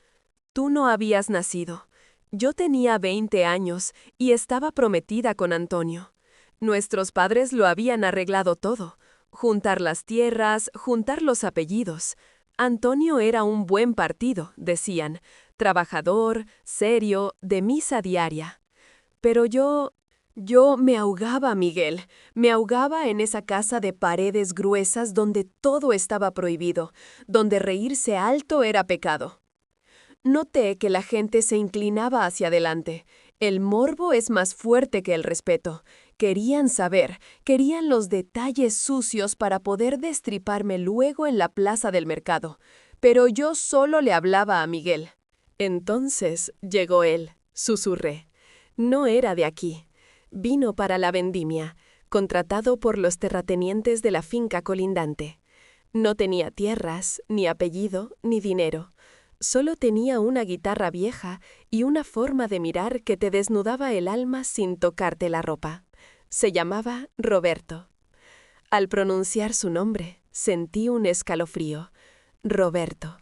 B: Tú no habías nacido. Yo tenía 20 años y estaba prometida con Antonio. Nuestros padres lo habían arreglado todo. Juntar las tierras, juntar los apellidos. Antonio era un buen partido, decían. Trabajador, serio, de misa diaria. Pero yo me ahogaba, Miguel. Me ahogaba en esa casa de paredes gruesas donde todo estaba prohibido, donde reírse alto era pecado. Noté que la gente se inclinaba hacia adelante. El morbo es más fuerte que el respeto. Querían saber, querían los detalles sucios para poder destriparme luego en la plaza del mercado. Pero yo solo le hablaba a Miguel. Entonces llegó él, susurré. No era de aquí. Vino para la vendimia, contratado por los terratenientes de la finca colindante. No tenía tierras, ni apellido, ni dinero. Solo tenía una guitarra vieja y una forma de mirar que te desnudaba el alma sin tocarte la ropa. Se llamaba Roberto. Al pronunciar su nombre, sentí un escalofrío. Roberto.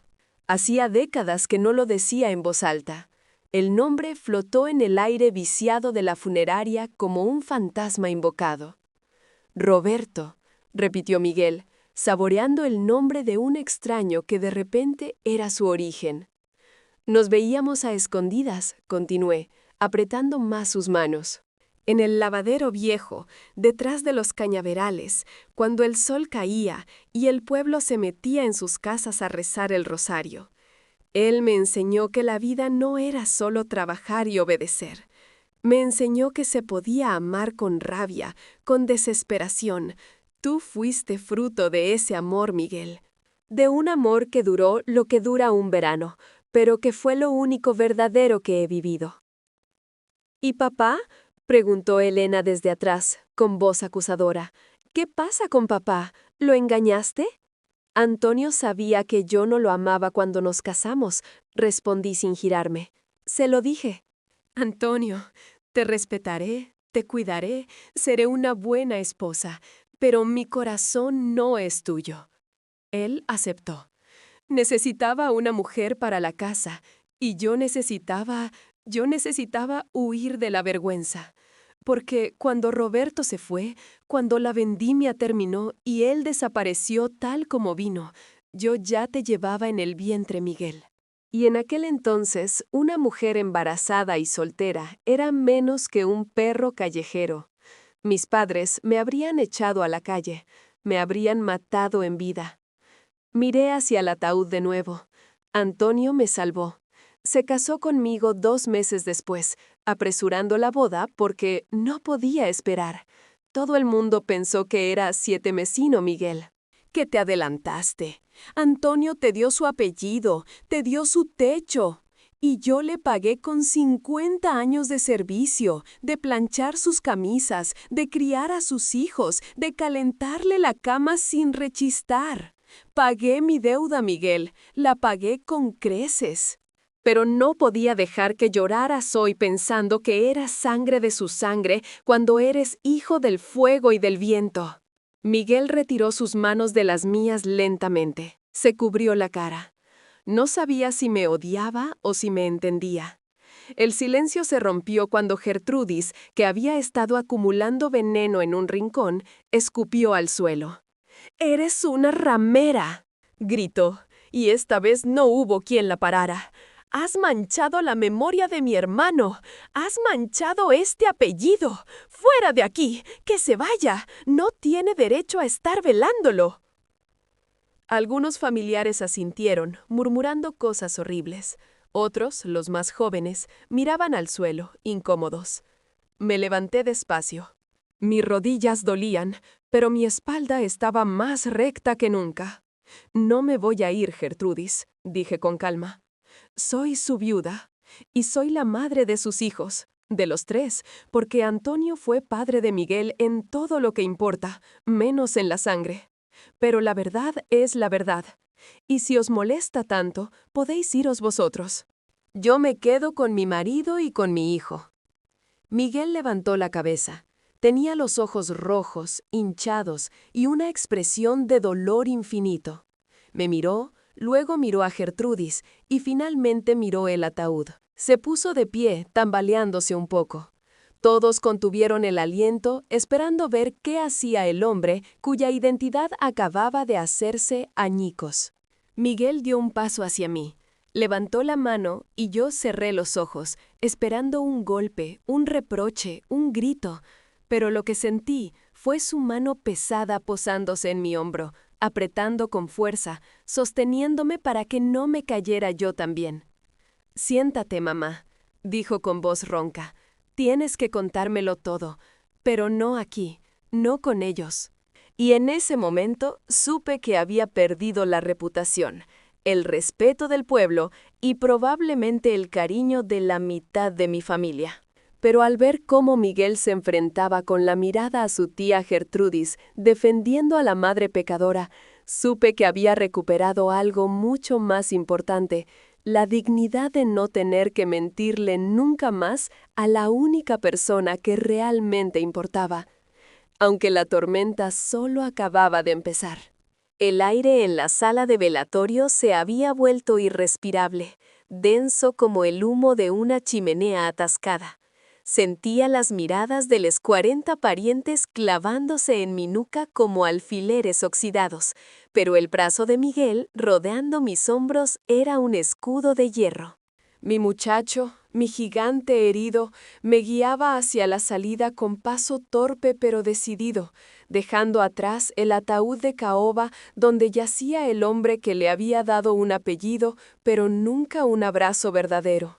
B: Hacía décadas que no lo decía en voz alta. El nombre flotó en el aire viciado de la funeraria como un fantasma invocado. «Roberto», repitió Miguel, saboreando el nombre de un extraño que de repente era su origen. Nos veíamos a escondidas, continué, apretando más sus manos. En el lavadero viejo, detrás de los cañaverales, cuando el sol caía y el pueblo se metía en sus casas a rezar el rosario. Él me enseñó que la vida no era solo trabajar y obedecer. Me enseñó que se podía amar con rabia, con desesperación. Tú fuiste fruto de ese amor, Miguel. De un amor que duró lo que dura un verano, pero que fue lo único verdadero que he vivido. ¿Y papá?, preguntó Elena desde atrás, con voz acusadora. ¿Qué pasa con papá? ¿Lo engañaste? Antonio sabía que yo no lo amaba cuando nos casamos, respondí sin girarme. Se lo dije. Antonio, te respetaré, te cuidaré, seré una buena esposa, pero mi corazón no es tuyo. Él aceptó. Necesitaba una mujer para la casa, y yo necesitaba huir de la vergüenza. Porque cuando Roberto se fue, cuando la vendimia terminó y él desapareció tal como vino, yo ya te llevaba en el vientre, Miguel. Y en aquel entonces, una mujer embarazada y soltera era menos que un perro callejero. Mis padres me habrían echado a la calle, me habrían matado en vida. Miré hacia el ataúd de nuevo. Antonio me salvó. Se casó conmigo 2 meses después,
A: apresurando la boda porque no podía esperar. Todo el mundo pensó que era sietemesino Miguel.
B: Que te adelantaste. Antonio te dio su apellido, te dio su techo. Y yo le pagué con 50 años de servicio, de planchar sus camisas, de criar a sus hijos, de calentarle la cama sin rechistar. Pagué mi deuda, Miguel, la pagué con creces.
A: Pero no podía dejar que lloraras hoy pensando que eras sangre de su sangre cuando eres hijo del fuego y del viento. Miguel retiró sus manos de las mías lentamente. Se cubrió la cara. No sabía si me odiaba o si me entendía. El silencio se rompió cuando Gertrudis, que había estado acumulando veneno en un rincón, escupió al suelo. «¡Eres una ramera!», gritó, y esta vez no hubo quien la parara. «Has manchado la memoria de mi hermano. Has manchado este apellido. ¡Fuera de aquí! ¡Que se vaya! No tiene derecho a estar velándolo». Algunos familiares asintieron, murmurando cosas horribles. Otros, los más jóvenes, miraban al suelo, incómodos. Me levanté despacio. Mis rodillas dolían, pero mi espalda estaba más recta que nunca. «No me voy a ir, Gertrudis», dije con calma. «Soy su viuda, y soy la madre de sus hijos, de los 3, porque Antonio fue padre de Miguel en todo lo que importa, menos en la sangre. Pero la verdad es la verdad, y si os molesta tanto, podéis iros vosotros. Yo me quedo con mi marido y con mi hijo». Miguel levantó la cabeza. Tenía los ojos rojos, hinchados y una expresión de dolor infinito. Me miró, luego miró a Gertrudis y finalmente miró el ataúd. Se puso de pie, tambaleándose un poco. Todos contuvieron el aliento, esperando ver qué hacía el hombre cuya identidad acababa de hacerse añicos. Miguel dio un paso hacia mí. Levantó la mano y yo cerré los ojos, esperando un golpe, un reproche, un grito. Pero lo que sentí fue su mano pesada posándose en mi hombro, apretando con fuerza, sosteniéndome para que no me cayera yo también. «Siéntate, mamá», dijo con voz ronca. «Tienes que contármelo todo, pero no aquí, no con ellos». Y en ese momento supe que había perdido la reputación, el respeto del pueblo y probablemente el cariño de la mitad de mi familia. Pero al ver cómo Miguel se enfrentaba con la mirada a su tía Gertrudis, defendiendo a la madre pecadora, supe que había recuperado algo mucho más importante, la dignidad de no tener que mentirle nunca más a la única persona que realmente importaba, aunque la tormenta solo acababa de empezar. El aire en la sala de velatorio se había vuelto irrespirable, denso como el humo de una chimenea atascada. Sentía las miradas de los 40 parientes clavándose en mi nuca como alfileres oxidados, pero el brazo de Miguel, rodeando mis hombros, era un escudo de hierro. Mi muchacho, mi gigante herido, me guiaba hacia la salida con paso torpe pero decidido, dejando atrás el ataúd de caoba donde yacía el hombre que le había dado un apellido, pero nunca un abrazo verdadero.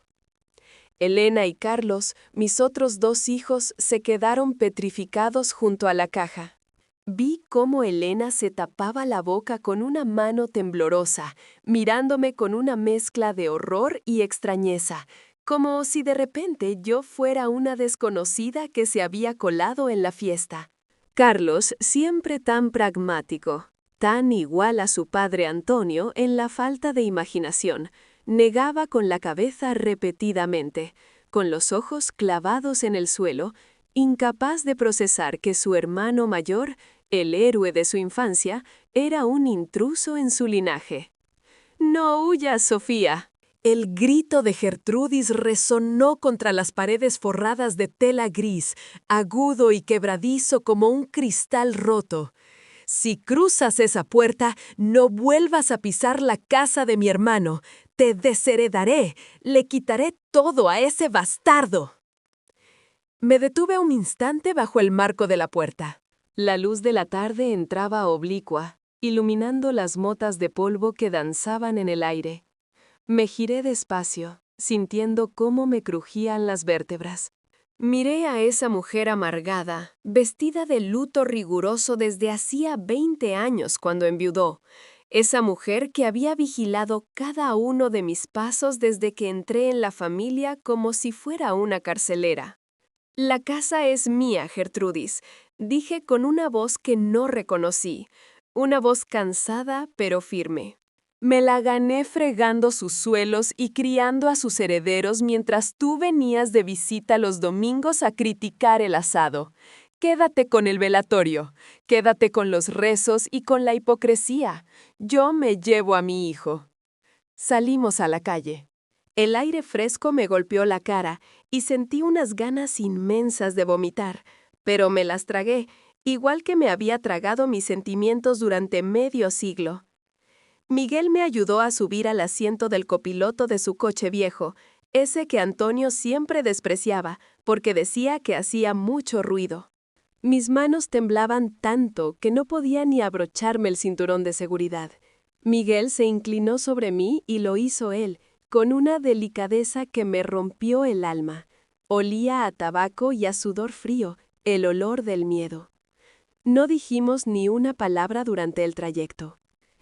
A: Elena y Carlos, mis otros 2 hijos, se quedaron petrificados junto a la caja. Vi cómo Elena se tapaba la boca con una mano temblorosa, mirándome con una mezcla de horror y extrañeza, como si de repente yo fuera una desconocida que se había colado en la fiesta. Carlos, siempre tan pragmático, tan igual a su padre Antonio en la falta de imaginación, negaba con la cabeza repetidamente, con los ojos clavados en el suelo, incapaz de procesar que su hermano mayor, el héroe de su infancia, era un intruso en su linaje. «No huyas, Sofía». El grito de Gertrudis resonó contra las paredes forradas de tela gris, agudo y quebradizo como un cristal roto. «Si cruzas esa puerta, no vuelvas a pisar la casa de mi hermano. Te desheredaré, le quitaré todo a ese bastardo». Me detuve un instante bajo el marco de la puerta. La luz de la tarde entraba oblicua, iluminando las motas de polvo que danzaban en el aire. Me giré despacio, sintiendo cómo me crujían las vértebras. Miré a esa mujer amargada, vestida de luto riguroso desde hacía 20 años cuando enviudó. Esa mujer que había vigilado cada uno de mis pasos desde que entré en la familia como si fuera una carcelera. «La casa es mía, Gertrudis», dije con una voz que no reconocí, una voz cansada pero firme. «Me la gané fregando sus suelos y criando a sus herederos mientras tú venías de visita los domingos a criticar el asado. Quédate con el velatorio, quédate con los rezos y con la hipocresía. Yo me llevo a mi hijo». Salimos a la calle. El aire fresco me golpeó la cara y sentí unas ganas inmensas de vomitar, pero me las tragué, igual que me había tragado mis sentimientos durante medio siglo. Miguel me ayudó a subir al asiento del copiloto de su coche viejo, ese que Antonio siempre despreciaba porque decía que hacía mucho ruido. Mis manos temblaban tanto que no podía ni abrocharme el cinturón de seguridad. Miguel se inclinó sobre mí y lo hizo él, con una delicadeza que me rompió el alma. Olía a tabaco y a sudor frío, el olor del miedo. No dijimos ni una palabra durante el trayecto.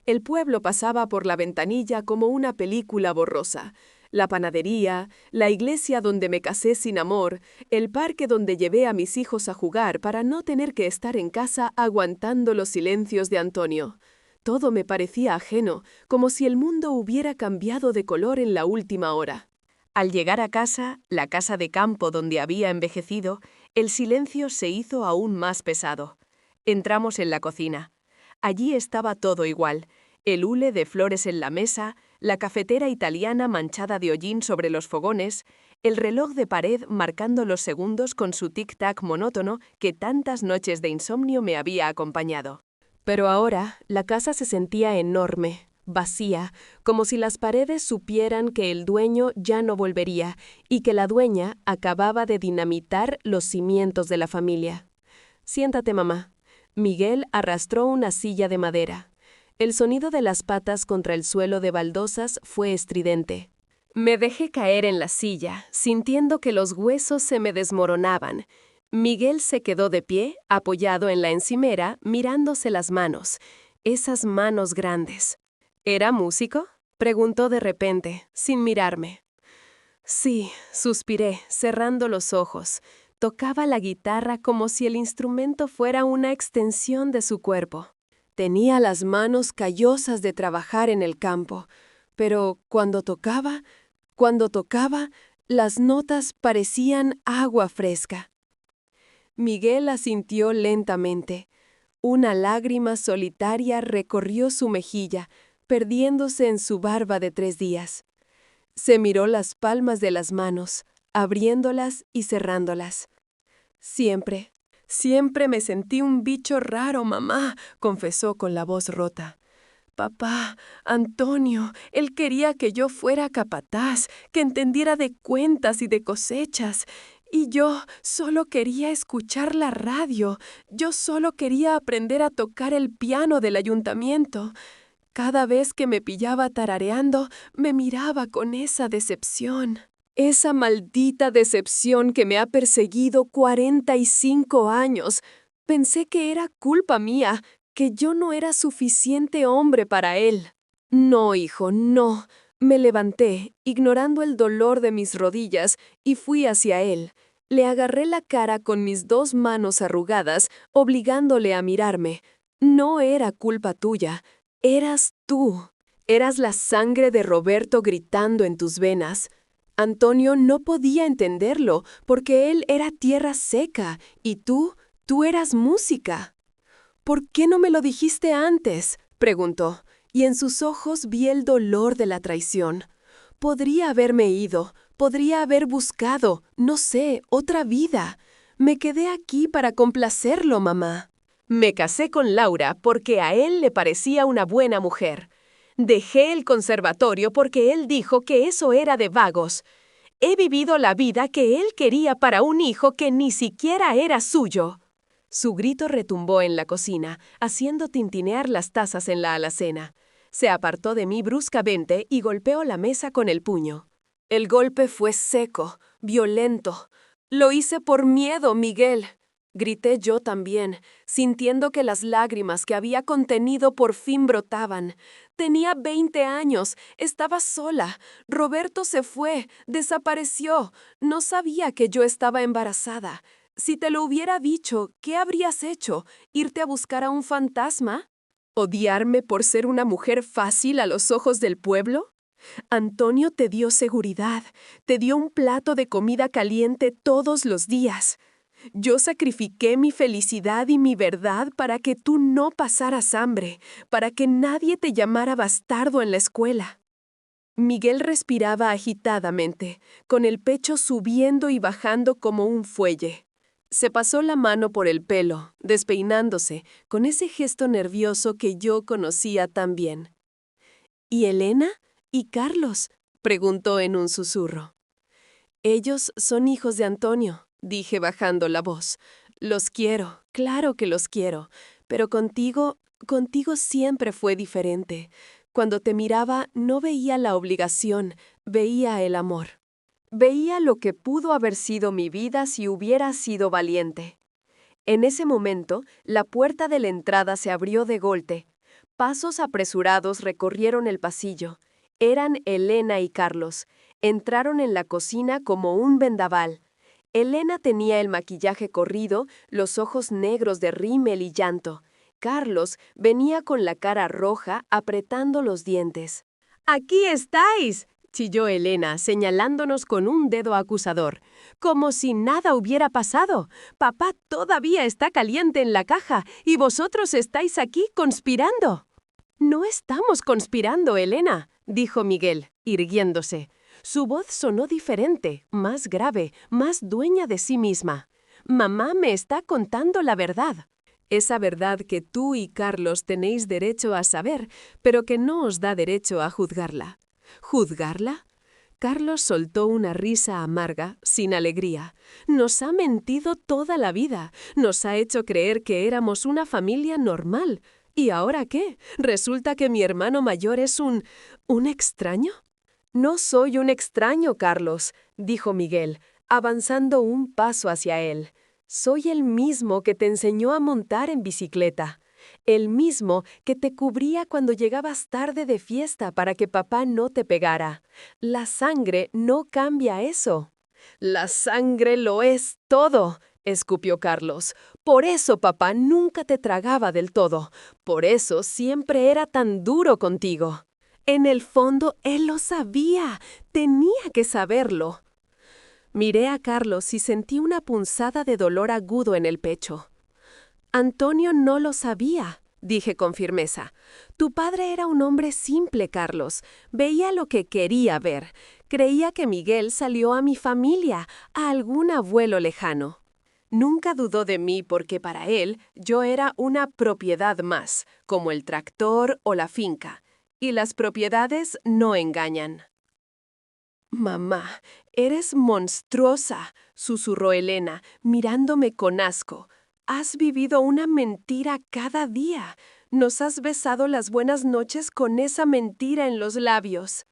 A: El pueblo pasaba por la ventanilla como una película borrosa. La panadería, la iglesia donde me casé sin amor, el parque donde llevé a mis hijos a jugar para no tener que estar en casa aguantando los silencios de Antonio. Todo me parecía ajeno, como si el mundo hubiera cambiado de color en la última hora. Al llegar a casa, la casa de campo donde había envejecido, el silencio se hizo aún más pesado. Entramos en la cocina. Allí estaba todo igual. El hule de flores en la mesa, la cafetera italiana manchada de hollín sobre los fogones, el reloj de pared marcando los segundos con su tic-tac monótono que tantas noches de insomnio me había acompañado. Pero ahora la casa se sentía enorme, vacía, como si las paredes supieran que el dueño ya no volvería y que la dueña acababa de dinamitar los cimientos de la familia. «Siéntate, mamá». Miguel arrastró una silla de madera. El sonido de las patas contra el suelo de baldosas fue estridente. Me dejé caer en la silla, sintiendo que los huesos se me desmoronaban. Miguel se quedó de pie, apoyado en la encimera, mirándose las manos. Esas manos grandes. «¿Era músico?», preguntó de repente, sin mirarme. «Sí», suspiré, cerrando los ojos. Tocaba la guitarra como si el instrumento fuera una extensión de su cuerpo. Tenía las manos callosas de trabajar en el campo, pero cuando tocaba, las notas parecían agua fresca. Miguel asintió lentamente. Una lágrima solitaria recorrió su mejilla, perdiéndose en su barba de 3 días. Se miró las palmas de las manos, abriéndolas y cerrándolas. Siempre me sentí un bicho raro, mamá», confesó con la voz rota. «Papá, Antonio, él quería que yo fuera capataz, que entendiera de cuentas y de cosechas. Y yo solo quería escuchar la radio, yo solo quería aprender a tocar el piano del ayuntamiento. Cada vez que me pillaba tarareando, me miraba con esa decepción. Esa maldita decepción que me ha perseguido 45 años. Pensé que era culpa mía, que yo no era suficiente hombre para él. No, hijo, no. Me levanté, ignorando el dolor de mis rodillas, y fui hacia él. Le agarré la cara con mis 2 manos arrugadas, obligándole a mirarme. No era culpa tuya, eras tú. Eras la sangre de Roberto gritando en tus venas. Antonio no podía entenderlo, porque él era tierra seca, y tú eras música. «¿Por qué no me lo dijiste antes?», preguntó, y en sus ojos vi el dolor de la traición. Podría haberme ido, podría haber buscado, no sé, otra vida. Me quedé aquí para complacerlo, mamá. Me casé con Laura porque a él le parecía una buena mujer. Dejé el conservatorio porque él dijo que eso era de vagos. He vivido la vida que él quería para un hijo que ni siquiera era suyo. Su grito retumbó en la cocina, haciendo tintinear las tazas en la alacena. Se apartó de mí bruscamente y golpeó la mesa con el puño. El golpe fue seco, violento. Lo hice por miedo, Miguel. Grité yo también, sintiendo que las lágrimas que había contenido por fin brotaban. Tenía 20 años, estaba sola. Roberto se fue, desapareció. No sabía que yo estaba embarazada. Si te lo hubiera dicho, ¿qué habrías hecho? ¿Irte a buscar a un fantasma? ¿Odiarme por ser una mujer fácil a los ojos del pueblo? Antonio te dio seguridad, te dio un plato de comida caliente todos los días. Yo sacrifiqué mi felicidad y mi verdad para que tú no pasaras hambre, para que nadie te llamara bastardo en la escuela. Miguel respiraba agitadamente, con el pecho subiendo y bajando como un fuelle. Se pasó la mano por el pelo, despeinándose, con ese gesto nervioso que yo conocía tan bien. ¿Y Elena? ¿Y Carlos? Preguntó en un susurro. Ellos son hijos de Antonio, dije bajando la voz. Los quiero, claro que los quiero, pero contigo siempre fue diferente. Cuando te miraba no veía la obligación, veía el amor. Veía lo que pudo haber sido mi vida si hubiera sido valiente. En ese momento, la puerta de la entrada se abrió de golpe. Pasos apresurados recorrieron el pasillo. Eran Elena y Carlos. Entraron en la cocina como un vendaval. Elena tenía el maquillaje corrido, los ojos negros de rímel y llanto. Carlos venía con la cara roja, apretando los dientes. ¡Aquí estáis!, chilló Elena, señalándonos con un dedo acusador. Como si nada hubiera pasado. Papá todavía está caliente en la caja y vosotros estáis aquí conspirando. No estamos conspirando, Elena, dijo Miguel, irguiéndose. Su voz sonó diferente, más grave, más dueña de sí misma. Mamá me está contando la verdad. Esa verdad que tú y Carlos tenéis derecho a saber, pero que no os da derecho a juzgarla. ¿Juzgarla? Carlos soltó una risa amarga, sin alegría. Nos ha mentido toda la vida. Nos ha hecho creer que éramos una familia normal. ¿Y ahora qué? ¿Resulta que mi hermano mayor es un extraño? No soy un extraño, Carlos, dijo Miguel, avanzando un paso hacia él. Soy el mismo que te enseñó a montar en bicicleta. El mismo que te cubría cuando llegabas tarde de fiesta para que papá no te pegara. La sangre no cambia eso. La sangre lo es todo, escupió Carlos. Por eso papá nunca te tragaba del todo. Por eso siempre era tan duro contigo. En el fondo, él lo sabía. Tenía que saberlo. Miré a Carlos y sentí una punzada de dolor agudo en el pecho. Antonio no lo sabía, dije con firmeza. Tu padre era un hombre simple, Carlos. Veía lo que quería ver. Creía que Miguel salió a mi familia, a algún abuelo lejano. Nunca dudó de mí porque para él yo era una propiedad más, como el tractor o la finca. Y las propiedades no engañan. Mamá, eres monstruosa, susurró Elena, mirándome con asco. Has vivido una mentira cada día. Nos has besado las buenas noches con esa mentira en los labios.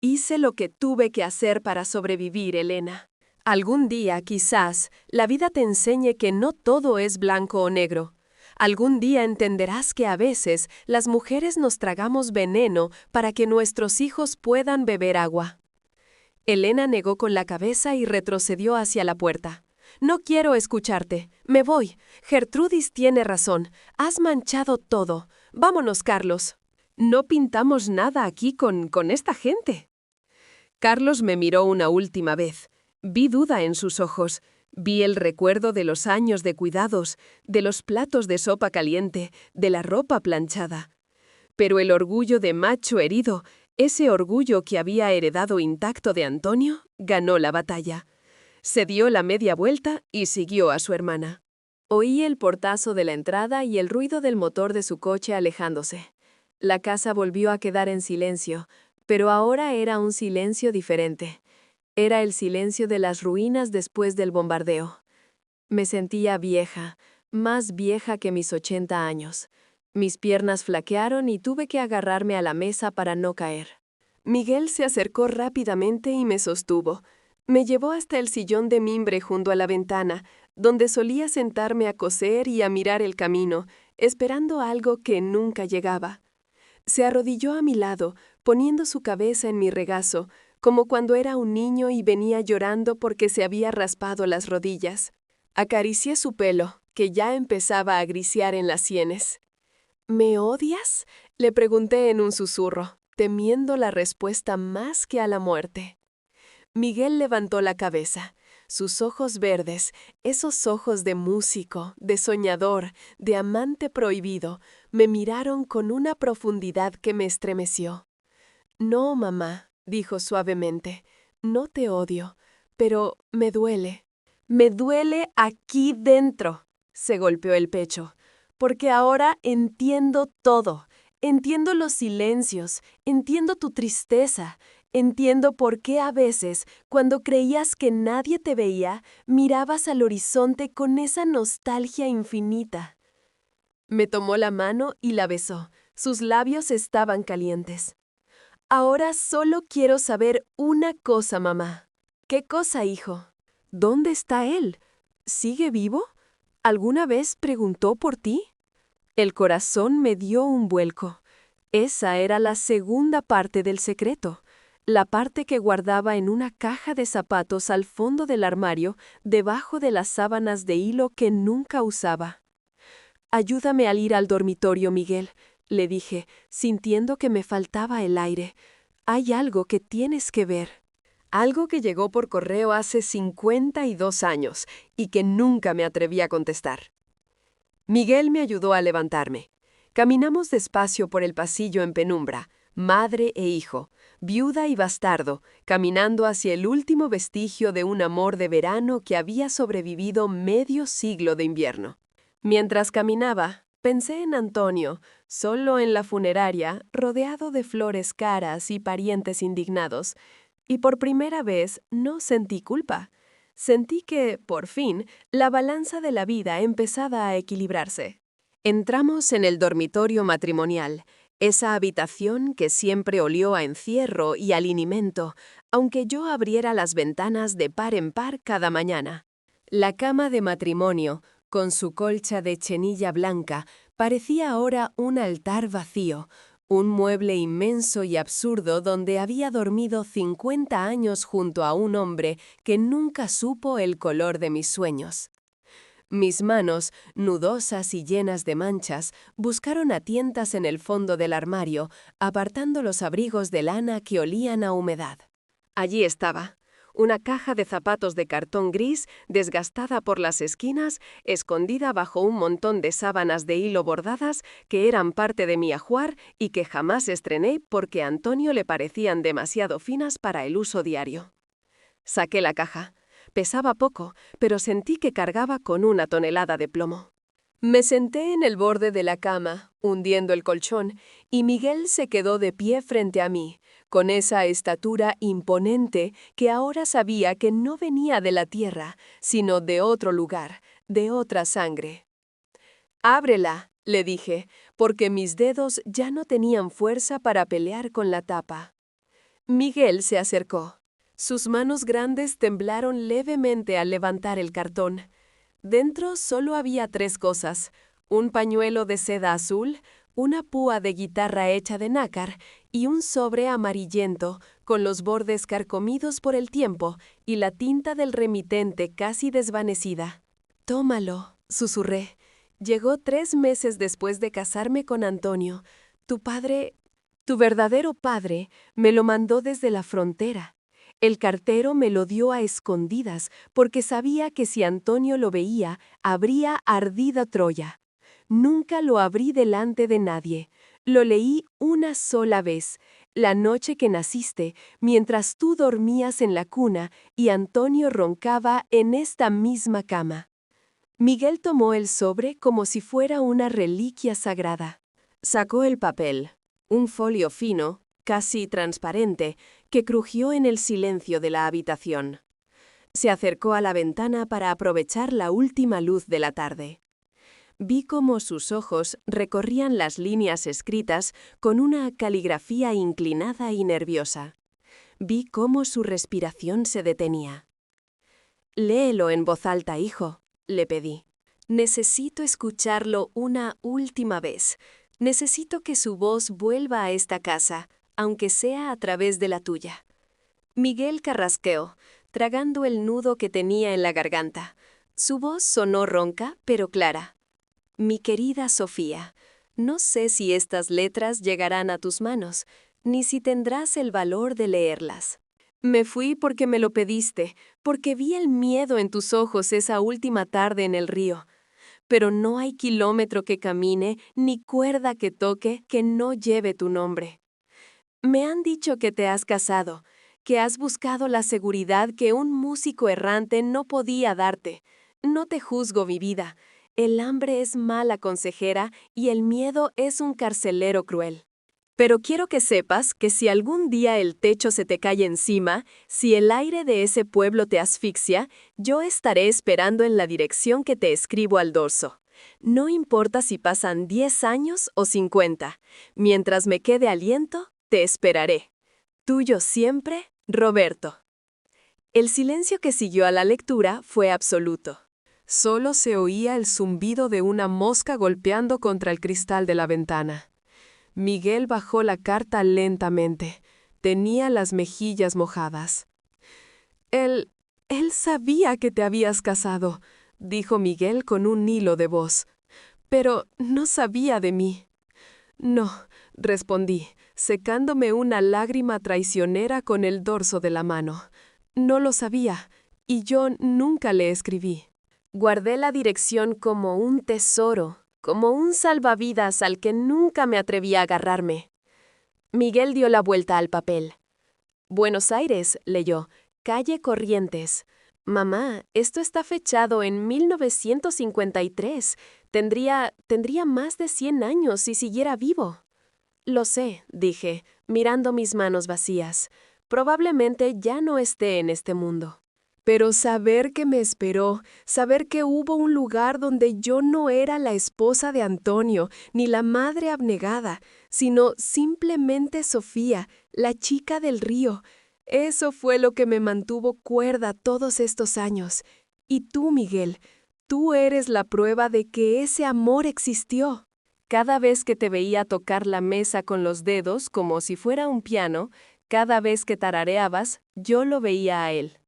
A: Hice lo que tuve que hacer para sobrevivir, Elena. Algún día, quizás, la vida te enseñe que no todo es blanco o negro. Algún día entenderás que a veces las mujeres nos tragamos veneno para que nuestros hijos puedan beber agua. Elena negó con la cabeza y retrocedió hacia la puerta. No quiero escucharte. Me voy. Gertrudis tiene razón. Has manchado todo. Vámonos, Carlos. No pintamos nada aquí con esta gente. Carlos me miró una última vez. Vi duda en sus ojos. Vi el recuerdo de los años de cuidados, de los platos de sopa caliente, de la ropa planchada. Pero el orgullo de macho herido, ese orgullo que había heredado intacto de Antonio, ganó la batalla. Se dio la media vuelta y siguió a su hermana. Oí el portazo de la entrada y el ruido del motor de su coche alejándose. La casa volvió a quedar en silencio, pero ahora era un silencio diferente. Era el silencio de las ruinas después del bombardeo. Me sentía vieja, más vieja que mis 80 años. Mis piernas flaquearon y tuve que agarrarme a la mesa para no caer. Miguel se acercó rápidamente y me sostuvo. Me llevó hasta el sillón de mimbre junto a la ventana, donde solía sentarme a coser y a mirar el camino, esperando algo que nunca llegaba. Se arrodilló a mi lado, poniendo su cabeza en mi regazo, como cuando era un niño y venía llorando porque se había raspado las rodillas. Acaricié su pelo, que ya empezaba a grisear en las sienes. ¿Me odias?, le pregunté en un susurro, temiendo la respuesta más que a la muerte. Miguel levantó la cabeza. Sus ojos verdes, esos ojos de músico, de soñador, de amante prohibido, me miraron con una profundidad que me estremeció. «No, mamá», dijo suavemente, «no te odio, pero me duele. Me duele aquí dentro», se golpeó el pecho, «porque ahora entiendo todo. Entiendo los silencios, entiendo tu tristeza. Entiendo por qué a veces, cuando creías que nadie te veía, mirabas al horizonte con esa nostalgia infinita». Me tomó la mano y la besó. Sus labios estaban calientes. «Ahora solo quiero saber una cosa, mamá». «¿Qué cosa, hijo?» «¿Dónde está él? ¿Sigue vivo? ¿Alguna vez preguntó por ti?» El corazón me dio un vuelco. Esa era la segunda parte del secreto. La parte que guardaba en una caja de zapatos al fondo del armario, debajo de las sábanas de hilo que nunca usaba. «Ayúdame al ir al dormitorio, Miguel», le dije, sintiendo que me faltaba el aire. «Hay algo que tienes que ver». Algo que llegó por correo hace 52 años y que nunca me atreví a contestar. Miguel me ayudó a levantarme. Caminamos despacio por el pasillo en penumbra, madre e hijo, viuda y bastardo, caminando hacia el último vestigio de un amor de verano que había sobrevivido medio siglo de invierno. Mientras caminaba, pensé en Antonio, solo en la funeraria, rodeado de flores caras y parientes indignados, y por primera vez no sentí culpa. Sentí que, por fin, la balanza de la vida empezaba a equilibrarse. Entramos en el dormitorio matrimonial, esa habitación que siempre olió a encierro y a linimento, aunque yo abriera las ventanas de par en par cada mañana. La cama de matrimonio, con su colcha de chenilla blanca, parecía ahora un altar vacío, un mueble inmenso y absurdo donde había dormido 50 años junto a un hombre que nunca supo el color de mis sueños. Mis manos, nudosas y llenas de manchas, buscaron a tientas en el fondo del armario, apartando los abrigos de lana que olían a humedad. Allí estaba, una caja de zapatos de cartón gris, desgastada por las esquinas, escondida bajo un montón de sábanas de hilo bordadas que eran parte de mi ajuar y que jamás estrené porque a Antonio le parecían demasiado finas para el uso diario. Saqué la caja. Pesaba poco, pero sentí que cargaba con 1 tonelada de plomo. Me senté en el borde de la cama, hundiendo el colchón, y Miguel se quedó de pie frente a mí, con esa estatura imponente que ahora sabía que no venía de la tierra, sino de otro lugar, de otra sangre. «Ábrela», le dije, porque mis dedos ya no tenían fuerza para pelear con la tapa. Miguel se acercó. Sus manos grandes temblaron levemente al levantar el cartón. Dentro solo había 3 cosas: un pañuelo de seda azul, una púa de guitarra hecha de nácar y un sobre amarillento con los bordes carcomidos por el tiempo y la tinta del remitente casi desvanecida. «Tómalo», susurré. «Llegó 3 meses después de casarme con Antonio. Tu verdadero padre, me lo mandó desde la frontera. El cartero me lo dio a escondidas porque sabía que si Antonio lo veía, habría ardida Troya. Nunca lo abrí delante de nadie. Lo leí una sola vez, la noche que naciste, mientras tú dormías en la cuna y Antonio roncaba en esta misma cama». Miguel tomó el sobre como si fuera una reliquia sagrada. Sacó el papel, un folio fino, casi transparente, que crujió en el silencio de la habitación. Se acercó a la ventana para aprovechar la última luz de la tarde.
B: Vi cómo sus ojos recorrían las líneas escritas con una caligrafía inclinada y nerviosa. Vi cómo su respiración se detenía. «Léelo en voz alta, hijo», le pedí. «Necesito escucharlo una última vez. Necesito que su voz vuelva a esta casa, aunque sea a través de la tuya». Miguel carrasqueó, tragando el nudo que tenía en la garganta. Su voz sonó ronca, pero clara. «Mi querida Sofía, no sé si estas letras llegarán a tus manos, ni si tendrás el valor de leerlas. Me fui porque me lo pediste, porque vi el miedo en tus ojos esa última tarde en el río. Pero no hay kilómetro que camine, ni cuerda que toque, que no lleve tu nombre. Me han dicho que te has casado, que has buscado la seguridad que un músico errante no podía darte. No te juzgo, mi vida. El hambre es mala consejera y el miedo es un carcelero cruel. Pero quiero que sepas que si algún día el techo se te cae encima, si el aire de ese pueblo te asfixia, yo estaré esperando en la dirección que te escribo al dorso. No importa si pasan 10 años o 50. Mientras me quede aliento, te esperaré. Tuyo siempre, Roberto. El silencio que siguió a la lectura fue absoluto. Solo se oía el zumbido de una mosca golpeando contra el cristal de la ventana. Miguel bajó la carta lentamente. Tenía las mejillas mojadas. Él sabía que te habías casado, dijo Miguel con un hilo de voz. Pero no sabía de mí. No, respondí, secándome una lágrima traicionera con el dorso de la mano. No lo sabía, y yo nunca le escribí. Guardé la dirección como un tesoro, como un salvavidas al que nunca me atreví a agarrarme. Miguel dio la vuelta al papel. Buenos Aires, leyó, calle Corrientes. Mamá, esto está fechado en 1953. Tendría más de 100 años si siguiera vivo. Lo sé, dije, mirando mis manos vacías. Probablemente ya no esté en este mundo. Pero saber que me esperó, saber que hubo un lugar donde yo no era la esposa de Antonio, ni la madre abnegada, sino simplemente Sofía, la chica del río, eso fue lo que me mantuvo cuerda todos estos años. Y tú, Miguel, tú eres la prueba de que ese amor existió. Cada vez que te veía tocar la mesa con los dedos como si fuera un piano, cada vez que tarareabas, yo lo veía a él.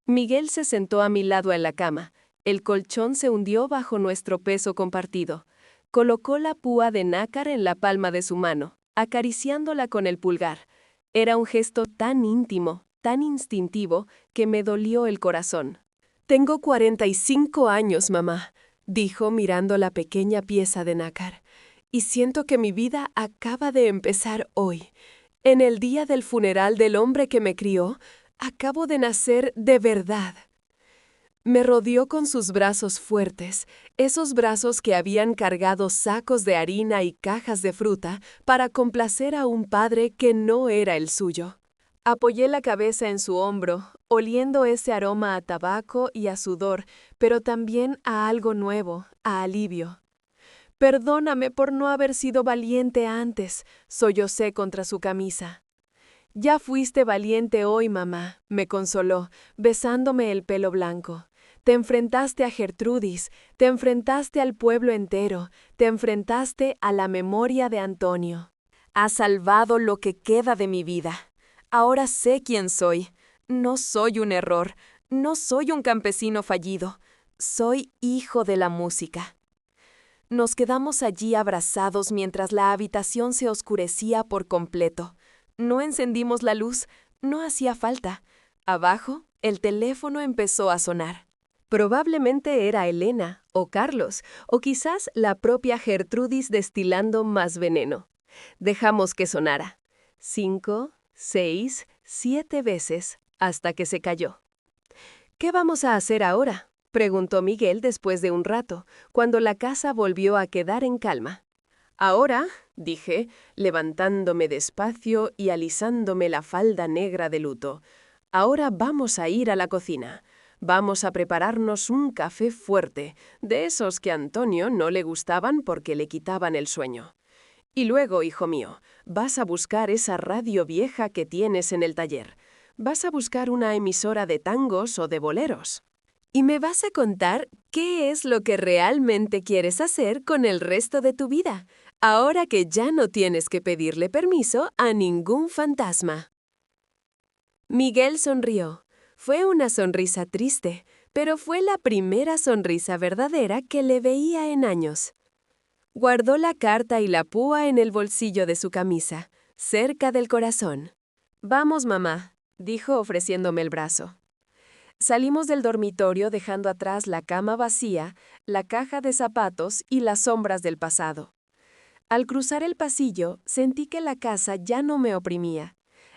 B: Miguel se sentó a mi lado en la cama. El colchón se hundió bajo nuestro peso compartido. Colocó la púa de nácar en la palma de su mano, acariciándola con el pulgar. Era un gesto tan íntimo, tan instintivo, que me dolió el corazón. «Tengo 45 años, mamá», dijo mirando la pequeña pieza de nácar, «y siento que mi vida acaba de empezar hoy. En el día del funeral del hombre que me crió, acabo de nacer de verdad». Me rodeó con sus brazos fuertes, esos brazos que habían cargado sacos de harina y cajas de fruta para complacer a un padre que no era el suyo. Apoyé la cabeza en su hombro, oliendo ese aroma a tabaco y a sudor, pero también a algo nuevo, a alivio. «Perdóname por no haber sido valiente antes», sollocé contra su camisa. «Ya fuiste valiente hoy, mamá», me consoló, besándome el pelo blanco. «Te enfrentaste a Gertrudis, te enfrentaste al pueblo entero, te enfrentaste a la memoria de Antonio. Has salvado lo que queda de mi vida. Ahora sé quién soy. No soy un error, no soy un campesino fallido. Soy hijo de la música». Nos quedamos allí abrazados mientras la habitación se oscurecía por completo. No encendimos la luz, no hacía falta. Abajo, el teléfono empezó a sonar. Probablemente era Elena, o Carlos, o quizás la propia Gertrudis destilando más veneno. Dejamos que sonara. 5, 6, 7 veces, hasta que se cayó. «¿Qué vamos a hacer ahora?», preguntó Miguel después de un rato, cuando la casa volvió a quedar en calma. «Ahora», dije, levantándome despacio y alisándome la falda negra de luto, «ahora vamos a ir a la cocina.
A: Vamos a prepararnos un café fuerte, de esos que a Antonio no le gustaban porque le quitaban el sueño. Y luego, hijo mío, vas a buscar esa radio vieja que tienes en el taller. Vas a buscar una emisora de tangos o de boleros. Y me vas a contar qué es lo que realmente quieres hacer con el resto de tu vida, ahora que ya no tienes que pedirle permiso a ningún fantasma. Miguel sonrió. Fue una sonrisa triste, pero fue la primera sonrisa verdadera que le veía en años. Guardó la carta y la púa en el bolsillo de su camisa, cerca del corazón. «Vamos, mamá», dijo ofreciéndome el brazo. Salimos del dormitorio dejando atrás la cama vacía, la caja de zapatos y las sombras del pasado. Al cruzar el pasillo, sentí que la casa ya no me oprimía.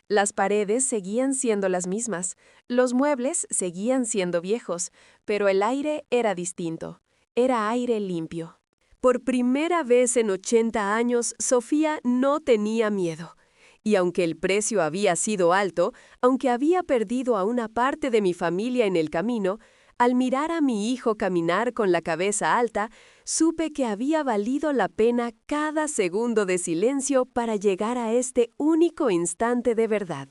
A: Las paredes seguían siendo las mismas, los muebles seguían siendo viejos, pero el aire era distinto. Era aire limpio. Por primera vez en 80 años, Sofía no tenía miedo. Y aunque el precio había sido alto, aunque había perdido a una parte de mi familia en el camino, al mirar a mi hijo caminar con la cabeza alta, supe que había valido la pena cada segundo de silencio para llegar a este único instante de verdad.